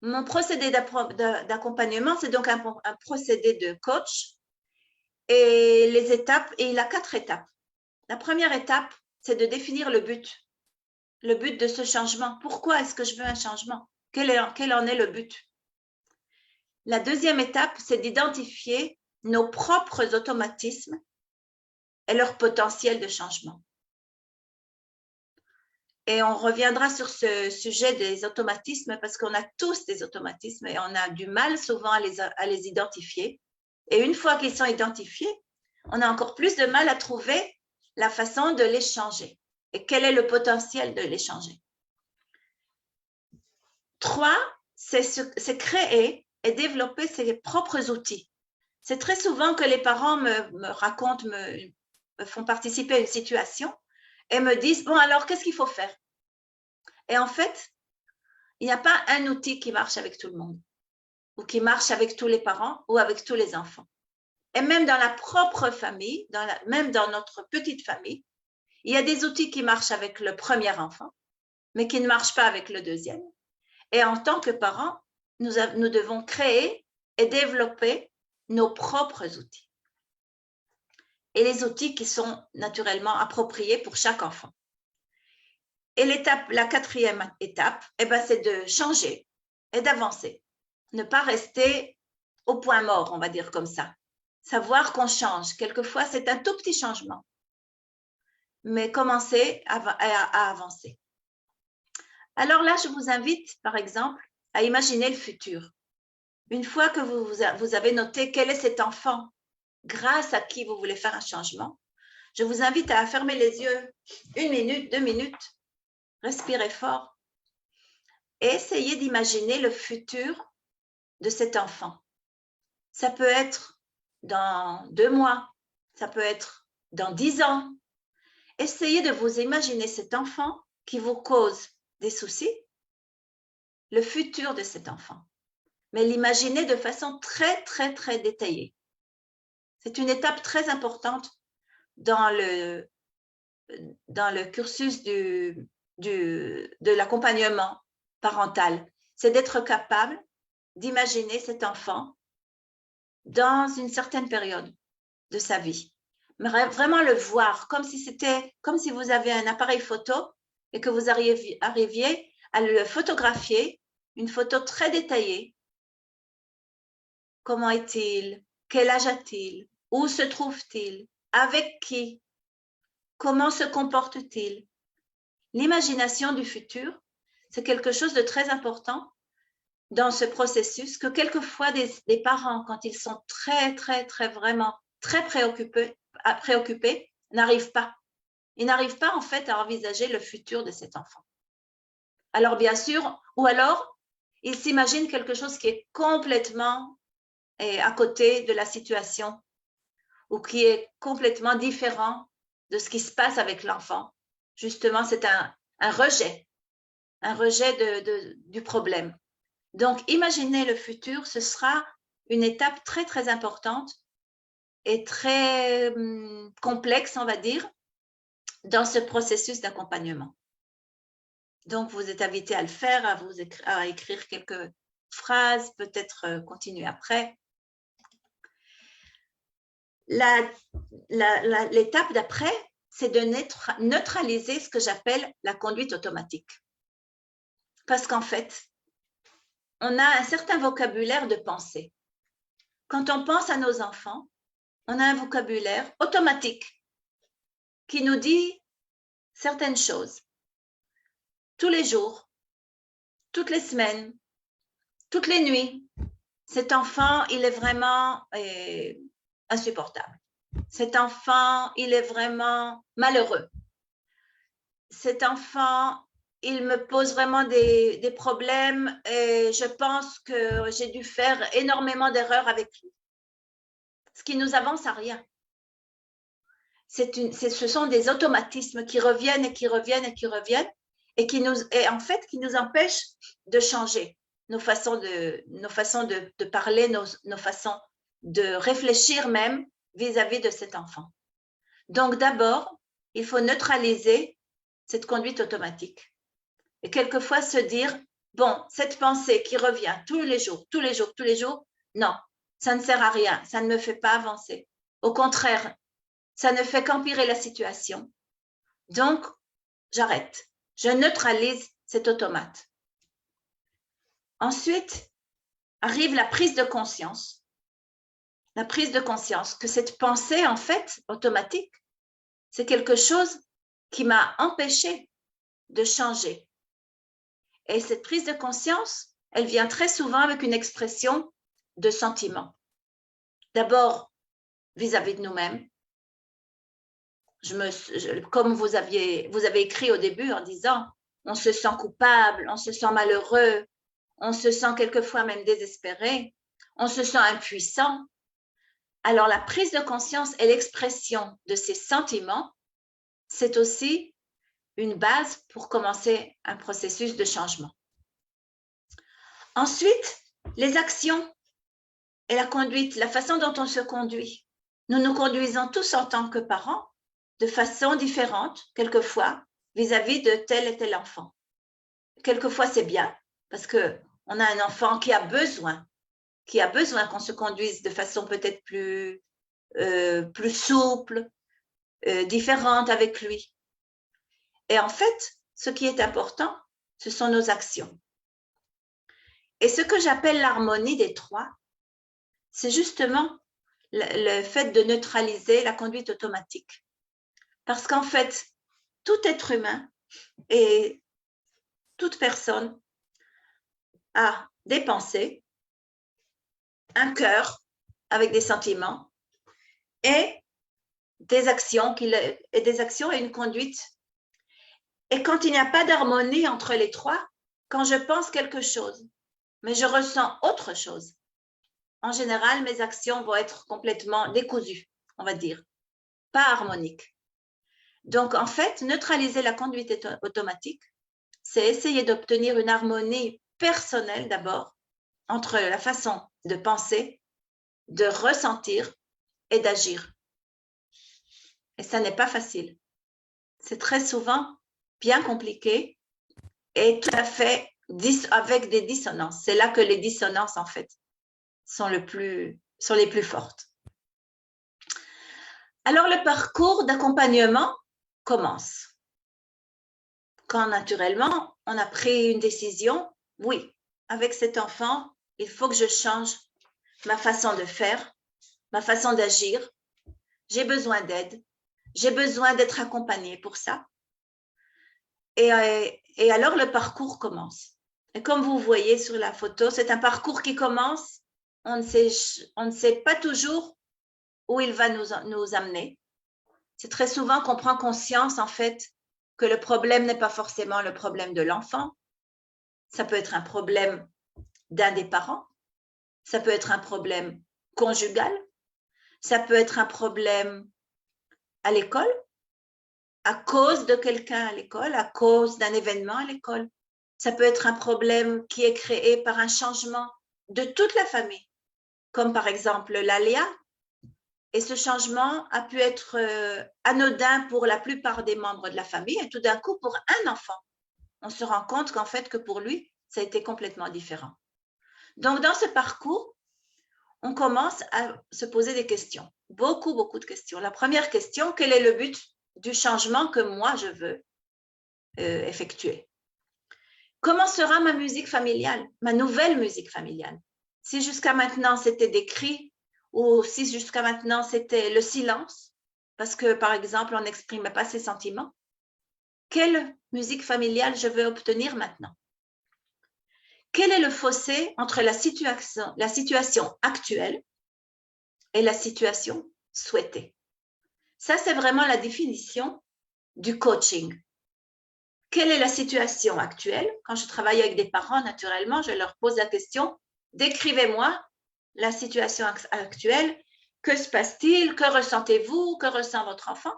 Mon procédé d'accompagnement, c'est donc un procédé de coach. Et les étapes, et il a 4 étapes. La première étape, c'est de définir le but de ce changement. Pourquoi est-ce que je veux un changement? Quel en est le but? La deuxième étape, c'est d'identifier nos propres automatismes et leur potentiel de changement. Et on reviendra sur ce sujet des automatismes parce qu'on a tous des automatismes et on a du mal souvent à les identifier. Et une fois qu'ils sont identifiés, on a encore plus de mal à trouver la façon de les changer. Et quel est le potentiel de les changer? 3, c'est créer et développer ses propres outils. C'est très souvent que les parents me racontent, me font participer à une situation et me disent, bon alors, qu'est-ce qu'il faut faire? Et en fait, il n'y a pas un outil qui marche avec tout le monde ou qui marche avec tous les parents ou avec tous les enfants. Et même dans la propre famille, même dans notre petite famille, il y a des outils qui marchent avec le premier enfant, mais qui ne marchent pas avec le deuxième. Et en tant que parents, nous devons créer et développer nos propres outils. Et les outils qui sont naturellement appropriés pour chaque enfant. Et la 4e étape, c'est de changer et d'avancer. Ne pas rester au point mort, on va dire comme ça. Savoir qu'on change. Quelquefois, c'est un tout petit changement. Mais commencer à avancer. Alors là, je vous invite, par exemple, à imaginer le futur. Une fois que vous avez noté quel est cet enfant grâce à qui vous voulez faire un changement, je vous invite à fermer les yeux 1 minute, 2 minutes, respirez fort et essayez d'imaginer le futur de cet enfant. Ça peut être dans 2 mois, ça peut être dans 10 ans. Essayez de vous imaginer cet enfant qui vous cause des soucis, le futur de cet enfant. Mais l'imaginez de façon très, très, très détaillée. C'est une étape très importante dans le cursus de l'accompagnement parental. C'est d'être capable d'imaginer cet enfant dans une certaine période de sa vie. Vraiment le voir comme si vous aviez un appareil photo et que vous arriviez à le photographier, une photo très détaillée. Comment est-il? Quel âge a-t-il? Où se trouve-t-il? Avec qui? Comment se comporte-t-il? L'imagination du futur, c'est quelque chose de très important dans ce processus que quelquefois des parents, quand ils sont vraiment très préoccupés, n'arrivent pas. Ils n'arrivent pas en fait à envisager le futur de cet enfant. Alors bien sûr, ou alors, ils s'imaginent quelque chose qui est complètement à côté de la situation ou qui est complètement différent de ce qui se passe avec l'enfant. Justement, c'est un rejet du problème. Donc, imaginez le futur, ce sera une étape très, très importante et très complexe, on va dire, dans ce processus d'accompagnement. Donc, vous êtes invité à le faire, à écrire quelques phrases, peut-être continuer après. L'étape d'après, c'est de neutraliser ce que j'appelle la conduite automatique. Parce qu'en fait, on a un certain vocabulaire de pensée. Quand on pense à nos enfants, on a un vocabulaire automatique qui nous dit certaines choses. Tous les jours, toutes les semaines, toutes les nuits, cet enfant, il est vraiment insupportable. Cet enfant, il est vraiment malheureux. Cet enfant, il me pose vraiment des problèmes et je pense que j'ai dû faire énormément d'erreurs avec lui. Ce qui nous avance à rien. Ce sont des automatismes qui reviennent et qui reviennent et qui reviennent et qui nous empêchent de changer nos façons de parler, nos façons de réfléchir même vis-à-vis de cet enfant. Donc d'abord, il faut neutraliser cette conduite automatique. Et quelquefois se dire, bon, cette pensée qui revient tous les jours, non, ça ne sert à rien, ça ne me fait pas avancer. Au contraire, ça ne fait qu'empirer la situation. Donc, j'arrête. Je neutralise cet automate. Ensuite, arrive la prise de conscience. La prise de conscience que cette pensée, en fait, automatique, c'est quelque chose qui m'a empêché de changer. Et cette prise de conscience, elle vient très souvent avec une expression de sentiment. D'abord, vis-à-vis de nous-mêmes. Comme vous avez écrit au début en disant, on se sent coupable, on se sent malheureux, on se sent quelquefois même désespéré, on se sent impuissant. Alors, la prise de conscience et l'expression de ces sentiments, c'est aussi une base pour commencer un processus de changement. Ensuite, les actions et la conduite, la façon dont on se conduit. Nous nous conduisons tous en tant que parents de façon différente, quelquefois, vis-à-vis de tel et tel enfant. Quelquefois, c'est bien, parce qu'on a un enfant qui a besoin qu'on se conduise de façon peut-être plus souple, différente avec lui. Et en fait, ce qui est important, ce sont nos actions. Et ce que j'appelle l'harmonie des trois, c'est justement le fait de neutraliser la conduite automatique. Parce qu'en fait, tout être humain et toute personne a des pensées, un cœur avec des sentiments et des actions et une conduite. Et quand il n'y a pas d'harmonie entre les trois, quand je pense quelque chose, mais je ressens autre chose, en général, mes actions vont être complètement décousues, on va dire, pas harmoniques. Donc, en fait, neutraliser la conduite automatique, c'est essayer d'obtenir une harmonie personnelle d'abord entre la façon de penser, de ressentir et d'agir. Et ça n'est pas facile. C'est très souvent bien compliqué et tout à fait avec des dissonances. C'est là que les dissonances, en fait, sont les plus fortes. Alors, le parcours d'accompagnement commence. Quand naturellement, on a pris une décision, oui, avec cet enfant, il faut que je change ma façon de faire, ma façon d'agir. J'ai besoin d'aide, j'ai besoin d'être accompagnée pour ça. Et alors, le parcours commence. Et comme vous voyez sur la photo, c'est un parcours qui commence. On ne sait pas toujours où il va nous amener. C'est très souvent qu'on prend conscience, en fait, que le problème n'est pas forcément le problème de l'enfant. Ça peut être un problème d'un des parents. Ça peut être un problème conjugal. Ça peut être un problème à l'école, à cause de quelqu'un à l'école, à cause d'un événement à l'école. Ça peut être un problème qui est créé par un changement de toute la famille, comme par exemple l'aléa. Et ce changement a pu être anodin pour la plupart des membres de la famille et tout d'un coup, pour un enfant, on se rend compte qu'en fait, que pour lui, ça a été complètement différent. Donc, dans ce parcours, on commence à se poser des questions, beaucoup de questions. La première question, quel est le but du changement que moi, je veux effectuer? Comment sera ma musique familiale, ma nouvelle musique familiale? Si jusqu'à maintenant, c'était des cris ou si jusqu'à maintenant, c'était le silence, parce que, par exemple, on n'exprimait pas ses sentiments, quelle musique familiale je veux obtenir maintenant? Quel est le fossé entre la situation actuelle et la situation souhaitée? Ça, c'est vraiment la définition du coaching. Quelle est la situation actuelle? Quand je travaille avec des parents, naturellement, je leur pose la question, décrivez-moi la situation actuelle. Que se passe-t-il? Que ressentez-vous? Que ressent votre enfant?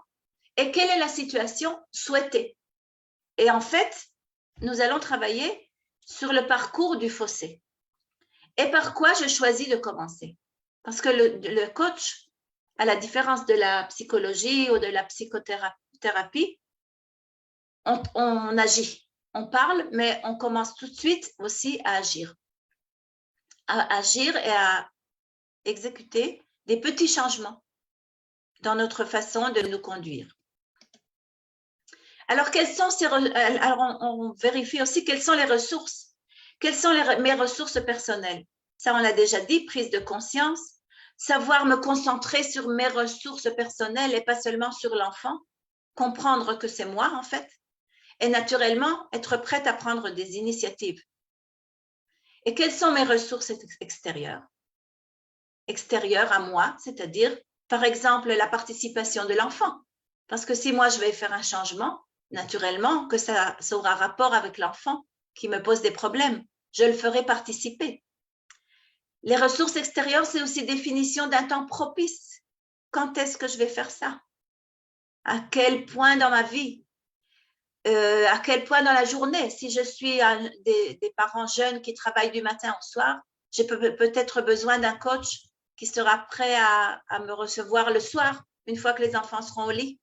Et quelle est la situation souhaitée? Et en fait, nous allons travailler sur le parcours du fossé. Et par quoi je choisis de commencer? Parce que le coach, à la différence de la psychologie ou de la psychothérapie, on agit, on parle, mais on commence tout de suite aussi à agir et à exécuter des petits changements dans notre façon de nous conduire. Alors, on vérifie aussi quelles sont les ressources. Quelles sont mes ressources personnelles? Ça, on l'a déjà dit, prise de conscience, savoir me concentrer sur mes ressources personnelles et pas seulement sur l'enfant, comprendre que c'est moi en fait, et naturellement être prête à prendre des initiatives. Et quelles sont mes ressources extérieures? Extérieures à moi, c'est-à-dire, par exemple, la participation de l'enfant. Parce que si moi, je vais faire un changement, naturellement, que ça aura rapport avec l'enfant qui me pose des problèmes. Je le ferai participer. Les ressources extérieures, c'est aussi définition d'un temps propice. Quand est-ce que je vais faire ça? À quel point dans ma vie? À quel point dans la journée? Si je suis des parents jeunes qui travaillent du matin au soir, j'ai peut-être besoin d'un coach qui sera prêt à me recevoir le soir, une fois que les enfants seront au lit.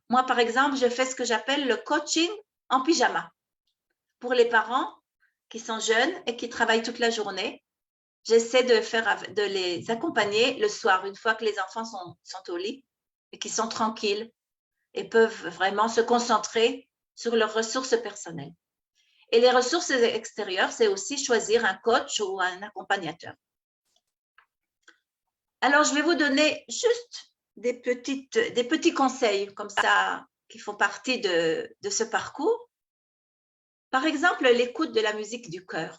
Moi, par exemple, je fais ce que j'appelle le coaching en pyjama. Pour les parents qui sont jeunes et qui travaillent toute la journée, j'essaie de les accompagner le soir, une fois que les enfants sont au lit et qu'ils sont tranquilles et peuvent vraiment se concentrer sur leurs ressources personnelles. Et les ressources extérieures, c'est aussi choisir un coach ou un accompagnateur. Alors, je vais vous donner juste des petits conseils comme ça qui font partie de ce parcours. Par exemple, l'écoute de la musique du cœur.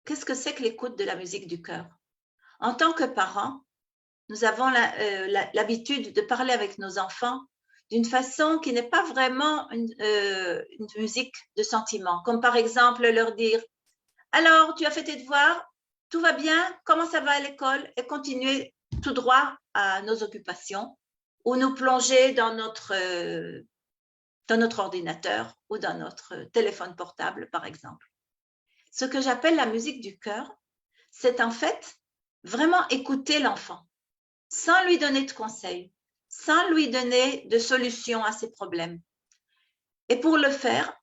Qu'est-ce que c'est que l'écoute de la musique du cœur? En tant que parents, nous avons l'habitude de parler avec nos enfants d'une façon qui n'est pas vraiment une musique de sentiment, comme par exemple leur dire « Alors, tu as fait tes devoirs? Tout va bien? Comment ça va à l'école ?» et continuer tout droit à nos occupations ou nous plonger dans notre ordinateur ou dans notre téléphone portable, par exemple. Ce que j'appelle la musique du cœur, c'est en fait vraiment écouter l'enfant sans lui donner de conseils, sans lui donner de solutions à ses problèmes. Et pour le faire,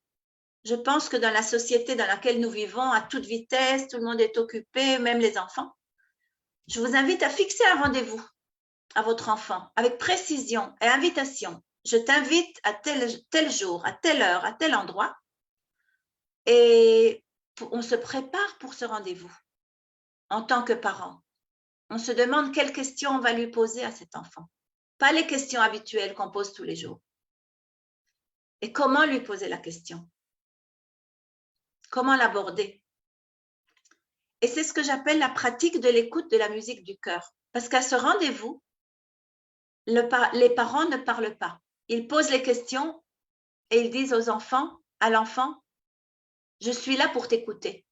je pense que dans la société dans laquelle nous vivons, à toute vitesse, tout le monde est occupé, même les enfants, je vous invite à fixer un rendez-vous à votre enfant avec précision et invitation. Je t'invite à tel jour, à telle heure, à tel endroit, et on se prépare pour ce rendez-vous en tant que parent. On se demande quelles questions on va lui poser à cet enfant. Pas les questions habituelles qu'on pose tous les jours. Et comment lui poser la question? Comment l'aborder? Et c'est ce que j'appelle la pratique de l'écoute de la musique du cœur. Parce qu'à ce rendez-vous, les parents ne parlent pas. Ils posent les questions et ils disent à l'enfant, je suis là pour t'écouter.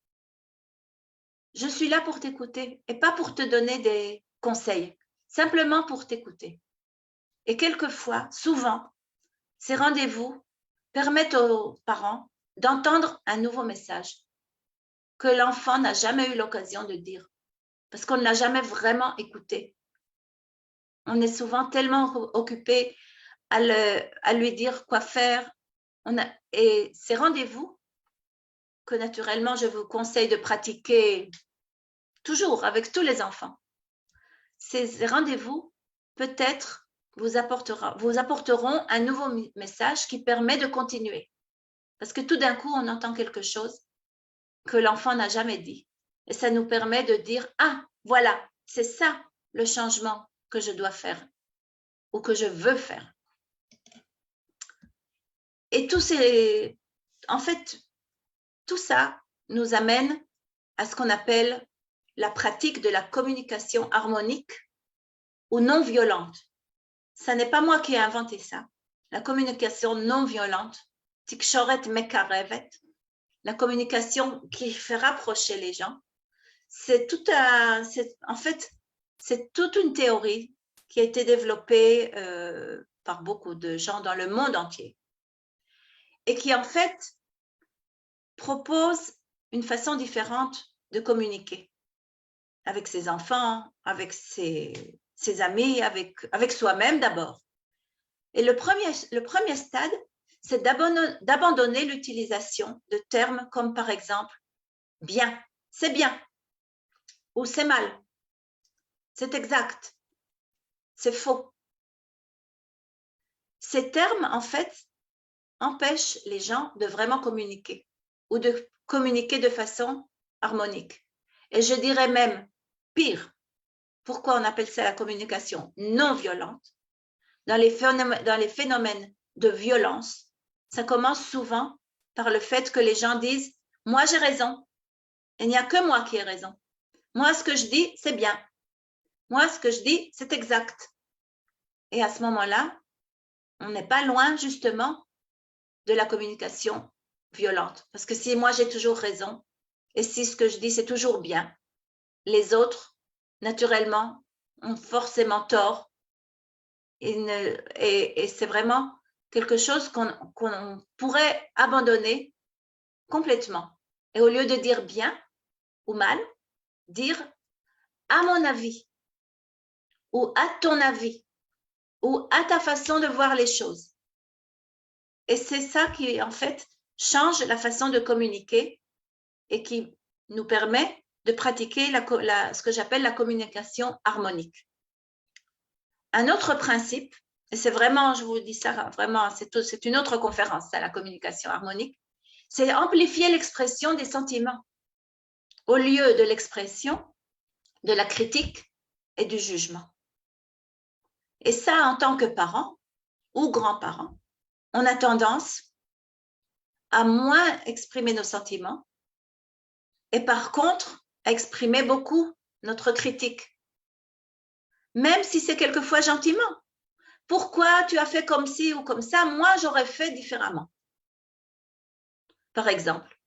Je suis là pour t'écouter et pas pour te donner des conseils, simplement pour t'écouter. Et quelquefois, souvent, ces rendez-vous permettent aux parents d'entendre un nouveau message que l'enfant n'a jamais eu l'occasion de dire parce qu'on ne l'a jamais vraiment écouté. On est souvent tellement occupé à lui dire quoi faire. Et ces rendez-vous que naturellement je vous conseille de pratiquer toujours avec tous les enfants. Ces rendez-vous peut-être vous apporteront un nouveau message qui permet de continuer. Parce que tout d'un coup, on entend quelque chose que l'enfant n'a jamais dit. Et ça nous permet de dire, ah, voilà, c'est ça le changement que je dois faire ou que je veux faire. Et en fait, tout ça nous amène à ce qu'on appelle la pratique de la communication harmonique ou non violente. Ce n'est pas moi qui ai inventé ça. La communication non violente, tikshoret mekarevet, la communication qui fait rapprocher les gens, c'est toute une théorie qui a été développée par beaucoup de gens dans le monde entier et qui en fait propose une façon différente de communiquer avec ses enfants, avec ses amis, avec soi-même d'abord. Et le premier stade, c'est d'abandonner l'utilisation de termes comme par exemple « bien », c'est bien, ou c'est mal, c'est exact, c'est faux. Ces termes, en fait, empêchent les gens de vraiment communiquer ou de communiquer de façon harmonique. Et je dirais même pire. Pourquoi on appelle ça la communication non violente? Dans les phénomènes de violence, ça commence souvent par le fait que les gens disent « moi j'ai raison, il n'y a que moi qui ai raison. Moi ce que je dis, c'est bien. Moi ce que je dis, c'est exact. » Et à ce moment-là, on n'est pas loin justement de la communication violente. Parce que si moi j'ai toujours raison et si ce que je dis c'est toujours bien, les autres, naturellement, ont forcément tort. Et c'est vraiment quelque chose qu'on pourrait abandonner complètement. Et au lieu de dire bien ou mal, dire à mon avis ou à ton avis ou à ta façon de voir les choses. Et c'est ça qui, en fait, change la façon de communiquer et qui nous permet de pratiquer ce que j'appelle la communication harmonique. Un autre principe, et c'est vraiment, je vous dis ça, vraiment, c'est une autre conférence, ça, la communication harmonique, c'est amplifier l'expression des sentiments au lieu de l'expression de la critique et du jugement. Et ça, en tant que parents ou grands-parents, on a tendance à moins exprimer nos sentiments et par contre, à exprimer beaucoup notre critique, même si c'est quelquefois gentiment. Pourquoi tu as fait comme ci ou comme ça? Moi, j'aurais fait différemment, par exemple.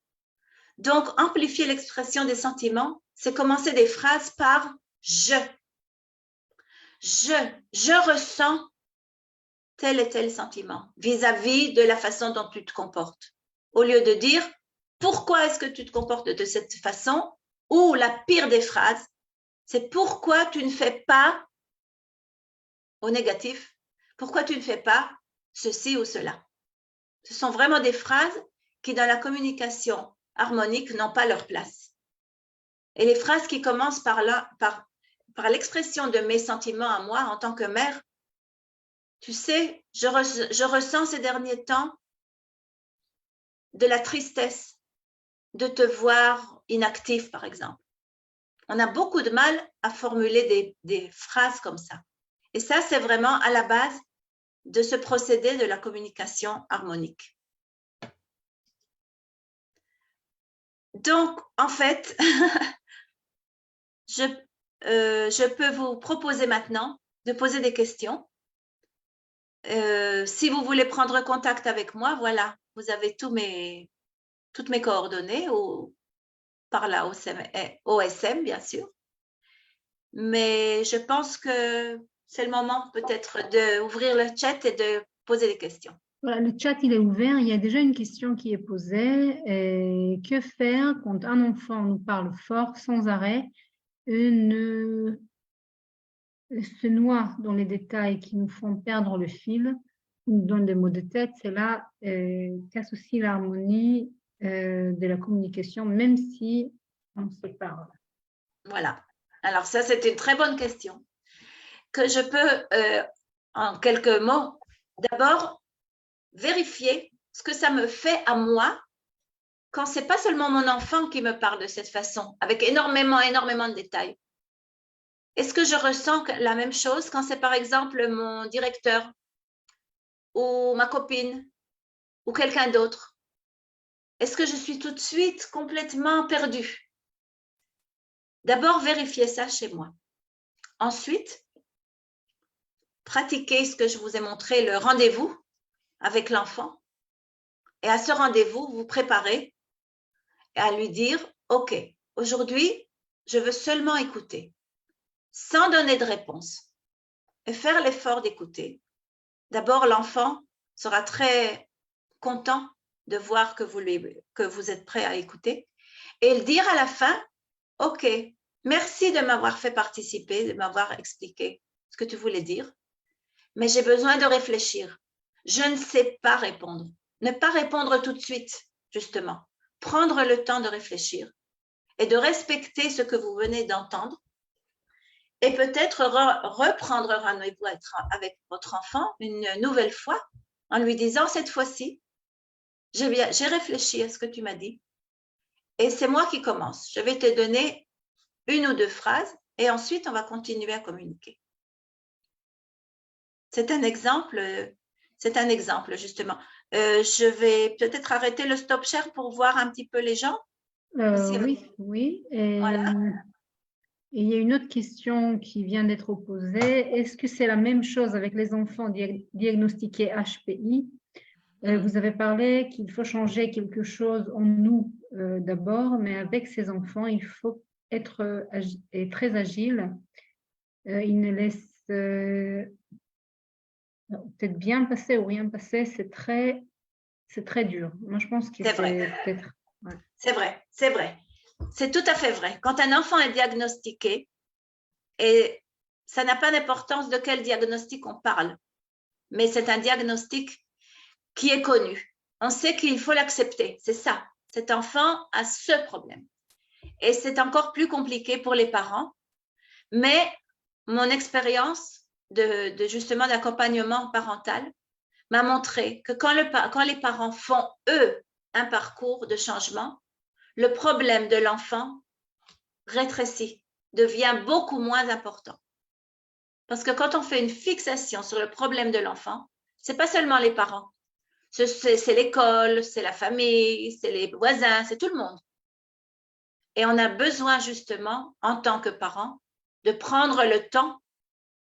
Donc, amplifier l'expression des sentiments, c'est commencer des phrases par « je ». Je ressens tel et tel sentiment vis-à-vis de la façon dont tu te comportes. Au lieu de dire « pourquoi est-ce que tu te comportes de cette façon ?» ou la pire des phrases, c'est « pourquoi tu ne fais pas » au négatif, « pourquoi tu ne fais pas ceci ou cela ?» Ce sont vraiment des phrases qui, dans la communication harmonique, n'ont pas leur place. Et les phrases qui commencent par l'expression de mes sentiments à moi en tant que mère, tu sais, je ressens ces derniers temps de la tristesse de te voir inactif, par exemple. On a beaucoup de mal à formuler des phrases comme ça. Et ça, c'est vraiment à la base de ce procédé de la communication harmonique. Donc, en fait, je peux vous proposer maintenant de poser des questions. Si vous voulez prendre contact avec moi, voilà, vous avez toutes mes coordonnées ou par la OSM, bien sûr. Mais je pense que c'est le moment peut-être d'ouvrir le chat et de poser des questions. Voilà, le chat, il est ouvert. Il y a déjà une question qui est posée. Que faire quand un enfant nous parle fort, sans arrêt, et se noie dans les détails qui nous font perdre le fil, nous donne des mots de tête? C'est là casse aussi l'harmonie de la communication, même si on se parle. Voilà. Alors ça, c'est une très bonne question que je peux, en quelques mots, d'abord vérifier ce que ça me fait à moi quand c'est pas seulement mon enfant qui me parle de cette façon, avec énormément de détails. Est-ce que je ressens la même chose quand c'est par exemple mon directeur ou ma copine ou quelqu'un d'autre? Est-ce que je suis tout de suite complètement perdue? D'abord, vérifier ça chez moi. Ensuite, pratiquer ce que je vous ai montré, le rendez-vous avec l'enfant. Et à ce rendez-vous, vous préparez à lui dire « Ok, aujourd'hui, je veux seulement écouter, sans donner de réponse. » Et faire l'effort d'écouter. D'abord, l'enfant sera très content de voir que vous êtes prêt à écouter. Et le dire à la fin « Ok, Merci de m'avoir fait participer, de m'avoir expliqué ce que tu voulais dire, mais j'ai besoin de réfléchir. Je ne sais pas répondre. Ne pas répondre tout de suite, justement. Prendre le temps de réfléchir et de respecter ce que vous venez d'entendre et peut-être reprendre rendez-vous avec votre enfant une nouvelle fois en lui disant cette fois-ci, j'ai réfléchi à ce que tu m'as dit et c'est moi qui commence. Je vais te donner une ou deux phrases et ensuite on va continuer à communiquer. C'est un exemple justement. Je vais peut-être arrêter le stop share pour voir un petit peu les gens. Oui. Et il y a une autre question qui vient d'être posée. Est-ce que c'est la même chose avec les enfants diagnostiqués HPI? Vous avez parlé qu'il faut changer quelque chose en nous d'abord, mais avec ces enfants, il faut être très agile. Ils ne laissent peut-être bien passer ou rien passer. C'est très dur. Moi, je pense que c'est vrai. peut-être… Ouais. C'est vrai. C'est tout à fait vrai. Quand un enfant est diagnostiqué, et ça n'a pas d'importance de quel diagnostic on parle, mais c'est un diagnostic qui est connu. On sait qu'il faut l'accepter. C'est ça. Cet enfant a ce problème. Et c'est encore plus compliqué pour les parents. Mais mon expérience de justement d'accompagnement parental m'a montré que quand les parents font, eux, un parcours de changement, le problème de l'enfant rétrécit, devient beaucoup moins important. Parce que quand on fait une fixation sur le problème de l'enfant, c'est pas seulement les parents, c'est l'école, c'est la famille, c'est les voisins, c'est tout le monde. Et on a besoin justement, en tant que parent, de prendre le temps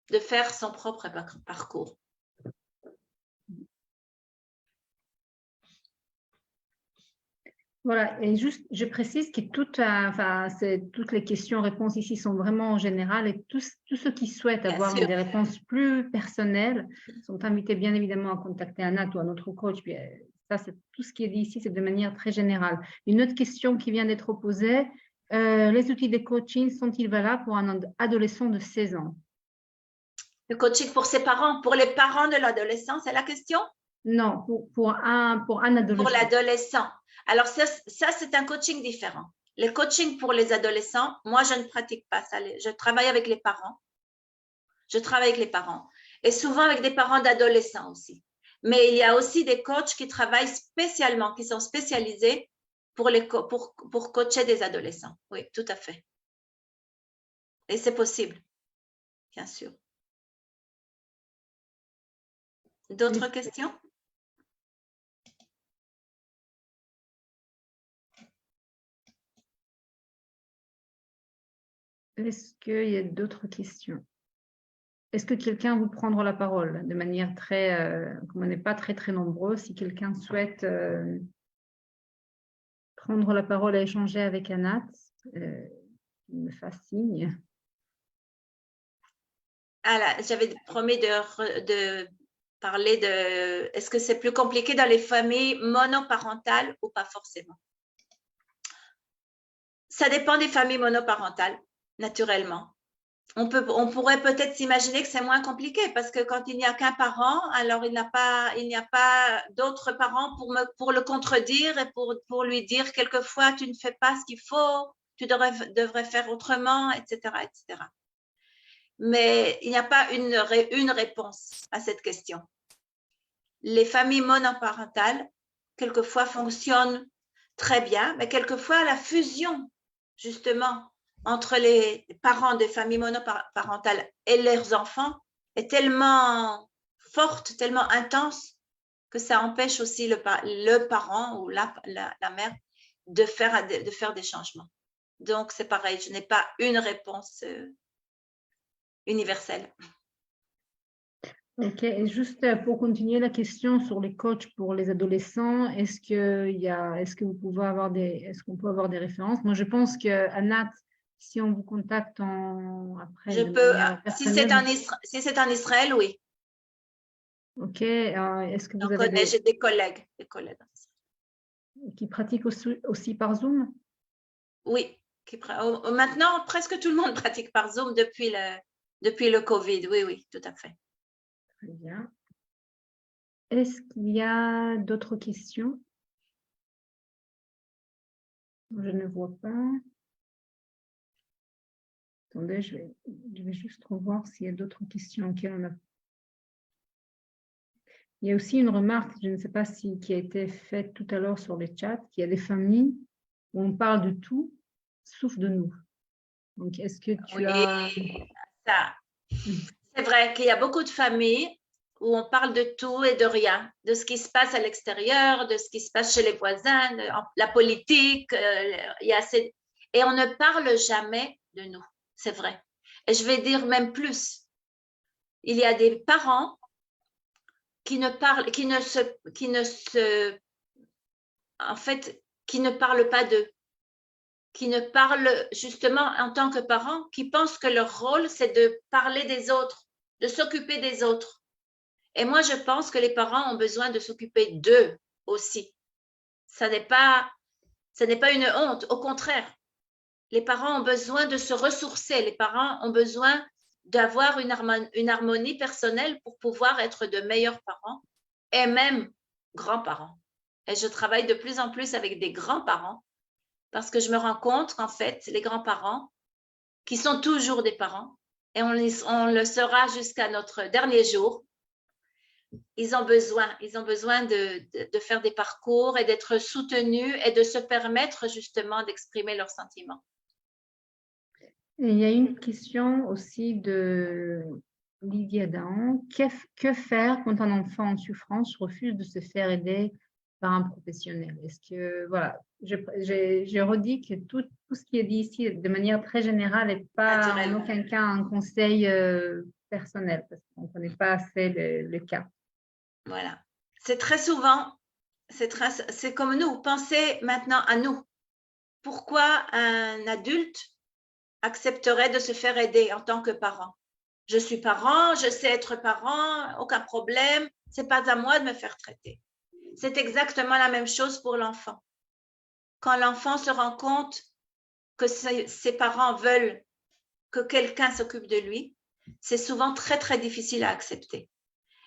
de faire son propre parcours. Voilà, et juste, je précise que toutes les questions-réponses ici sont vraiment générales et tous ceux qui souhaitent avoir des réponses plus personnelles sont invités bien évidemment à contacter Anat ou un autre coach. Puis, ça, c'est tout ce qui est dit ici, c'est de manière très générale. Une autre question qui vient d'être posée, les outils de coaching sont-ils valables pour un adolescent de 16 ans? Le coaching pour ses parents, pour les parents de l'adolescent, c'est la question? Non, pour un adolescent. Pour l'adolescent. Alors, ça c'est un coaching différent. Le coaching pour les adolescents, moi, je ne pratique pas ça. Je travaille avec les parents. Et souvent avec des parents d'adolescents aussi. Mais il y a aussi des coachs qui travaillent spécialement, qui sont spécialisés pour coacher des adolescents. Oui, tout à fait. Et c'est possible, bien sûr. D'autres questions? Est-ce qu'il y a d'autres questions? Est-ce que quelqu'un veut prendre la parole de manière très… comme on n'est pas très nombreux, si quelqu'un souhaite prendre la parole et échanger avec Anat, il me fasse signe. J'avais promis de parler de… Est-ce que c'est plus compliqué dans les familles monoparentales ou pas forcément? Ça dépend des familles monoparentales, naturellement. On pourrait peut-être s'imaginer que c'est moins compliqué parce que quand il n'y a qu'un parent, alors il n'y a pas d'autres parents pour le contredire et pour lui dire quelquefois tu ne fais pas ce qu'il faut, tu devrais faire autrement, etc., etc. Mais il n'y a pas une réponse à cette question. Les familles monoparentales, quelquefois, fonctionnent très bien, mais quelquefois, la fusion, justement, entre les parents des familles monoparentales et leurs enfants est tellement forte, tellement intense, que ça empêche aussi le parent ou la mère de faire des changements. Donc, c'est pareil, je n'ai pas une réponse universelle. Ok, et juste pour continuer la question sur les coachs pour les adolescents, est-ce qu'on peut avoir des références? Moi, je pense que Anat, si on vous contacte après, si c'est en Israël, oui. Ok, est-ce que vous avez j'ai des collègues qui pratiquent aussi par Zoom? Oui, Maintenant, presque tout le monde pratique par Zoom depuis le Covid. Oui, oui, tout à fait. Très bien. Est-ce qu'il y a d'autres questions? Je ne vois pas. Attendez, je vais juste revoir s'il y a d'autres questions auxquelles on a. Il y a aussi une remarque, je ne sais pas si qui a été faite tout à l'heure sur le chat, qu'il y a des familles où on parle de tout, sauf de nous. Donc, est-ce que tu as... Ça. C'est vrai qu'il y a beaucoup de familles où on parle de tout et de rien, de ce qui se passe à l'extérieur, de ce qui se passe chez les voisins, de la politique. Et on ne parle jamais de nous, c'est vrai. Et je vais dire même plus. Il y a des parents qui ne parlent pas d'eux, qui ne parlent justement en tant que parents, qui pensent que leur rôle, c'est de parler des autres, de s'occuper des autres. Et moi, je pense que les parents ont besoin de s'occuper d'eux aussi. Ce n'est pas une honte, au contraire. Les parents ont besoin de se ressourcer, les parents ont besoin d'avoir une harmonie personnelle pour pouvoir être de meilleurs parents et même grands-parents. Et je travaille de plus en plus avec des grands-parents parce que je me rends compte qu'en fait, les grands-parents, qui sont toujours des parents, et on le sera jusqu'à notre dernier jour, ils ont besoin de faire des parcours et d'être soutenus et de se permettre justement d'exprimer leurs sentiments. Et il y a une question aussi de Lydia Dahan. Que faire quand un enfant en souffrance refuse de se faire aider par un professionnel? Est-ce que, voilà, je redis que tout ce qui est dit ici de manière très générale n'est pas en aucun cas un conseil personnel, parce qu'on ne connaît pas assez le cas. Voilà. C'est très souvent, c'est comme nous. Pensez maintenant à nous. Pourquoi un adulte accepterait de se faire aider en tant que parent? Je suis parent, je sais être parent, aucun problème. C'est pas à moi de me faire traiter. C'est exactement la même chose pour l'enfant. Quand l'enfant se rend compte que ses parents veulent que quelqu'un s'occupe de lui, c'est souvent très, très difficile à accepter.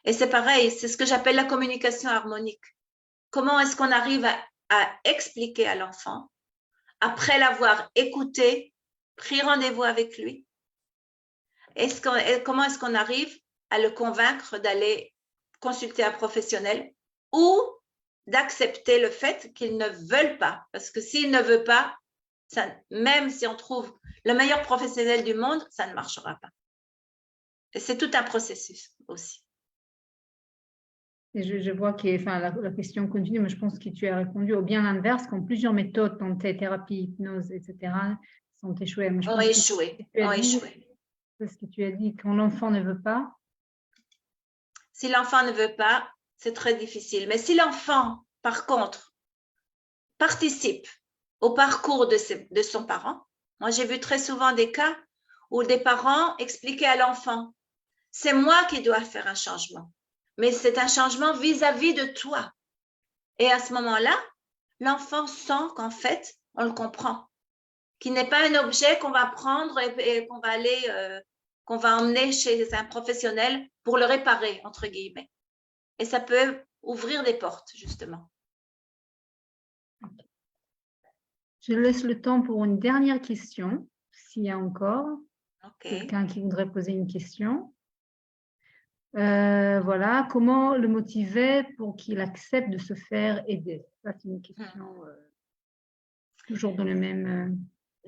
Et c'est pareil, c'est ce que j'appelle la communication harmonique. Comment est-ce qu'on arrive à expliquer à l'enfant, après l'avoir écouté, pris rendez-vous avec lui, comment est-ce qu'on arrive à le convaincre d'aller consulter un professionnel ou d'accepter le fait qu'il ne veut pas. Parce que s'il ne veut pas, même si on trouve le meilleur professionnel du monde, ça ne marchera pas. Et c'est tout un processus aussi. Et je vois que la question continue, mais je pense que tu as répondu au bien l'inverse, quand plusieurs méthodes, thérapie, hypnose, etc., sont échouées. Ont échoué. C'est ce que tu as dit, quand l'enfant ne veut pas. Si l'enfant ne veut pas, c'est très difficile. Mais si l'enfant, par contre, participe au parcours de son parent, moi j'ai vu très souvent des cas où des parents expliquaient à l'enfant, c'est moi qui dois faire un changement, mais c'est un changement vis-à-vis de toi. Et à ce moment-là, l'enfant sent qu'en fait, on le comprend, qu'il n'est pas un objet qu'on va prendre et qu'on va emmener chez un professionnel pour le réparer, entre guillemets. Et ça peut ouvrir des portes, justement. Je laisse le temps pour une dernière question, s'il y a encore quelqu'un qui voudrait poser une question. Voilà, comment le motiver pour qu'il accepte de se faire aider? Ça, c'est une question toujours dans le même...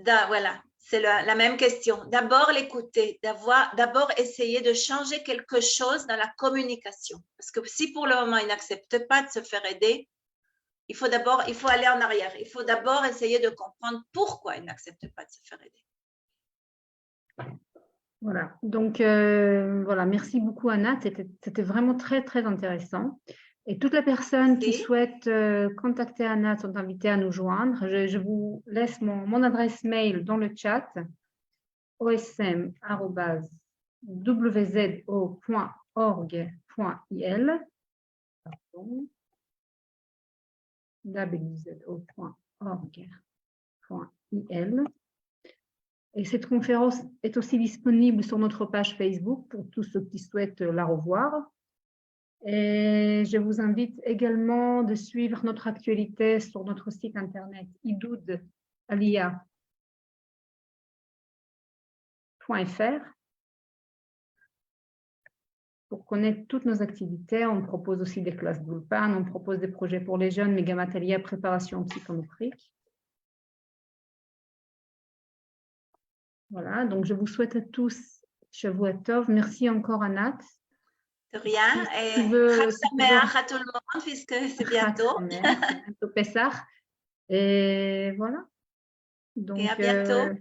Voilà, c'est la même question. D'abord l'écouter, d'abord essayer de changer quelque chose dans la communication. Parce que si pour le moment il n'accepte pas de se faire aider, il faut aller en arrière. Il faut d'abord essayer de comprendre pourquoi il n'accepte pas de se faire aider. Voilà, donc voilà, merci beaucoup Anna, c'était vraiment très très intéressant. Et toutes les personnes qui souhaitent contacter Anna sont invitées à nous joindre. Je vous laisse mon adresse mail dans le chat, osm@wzo.org.il. wzo.org.il. Et cette conférence est aussi disponible sur notre page Facebook pour tous ceux qui souhaitent la revoir. Et je vous invite également de suivre notre actualité sur notre site internet idoudalia.fr pour connaître toutes nos activités. On propose aussi des classes d'Ulpan, on propose des projets pour les jeunes, Mégamatelier, préparation psychométrique. Voilà, donc je vous souhaite à tous Shavua Tov. Merci encore Anat. De rien. Si Et tu veux, Chag Sameach à tout le monde, puisque c'est bientôt. C'est bientôt Pessah. Et voilà. Donc, Et à bientôt.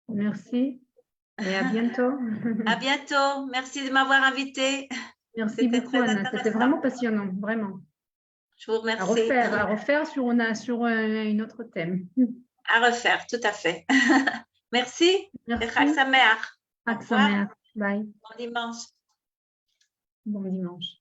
Merci et à bientôt. À bientôt. Merci de m'avoir invité. Merci beaucoup, Anna. C'était vraiment passionnant, vraiment. Je vous remercie. À refaire sur une autre thème. À refaire, tout à fait. Merci. Merci. Et Chag Sameach. Chag Sameach. Bye. Bon dimanche. Bon dimanche.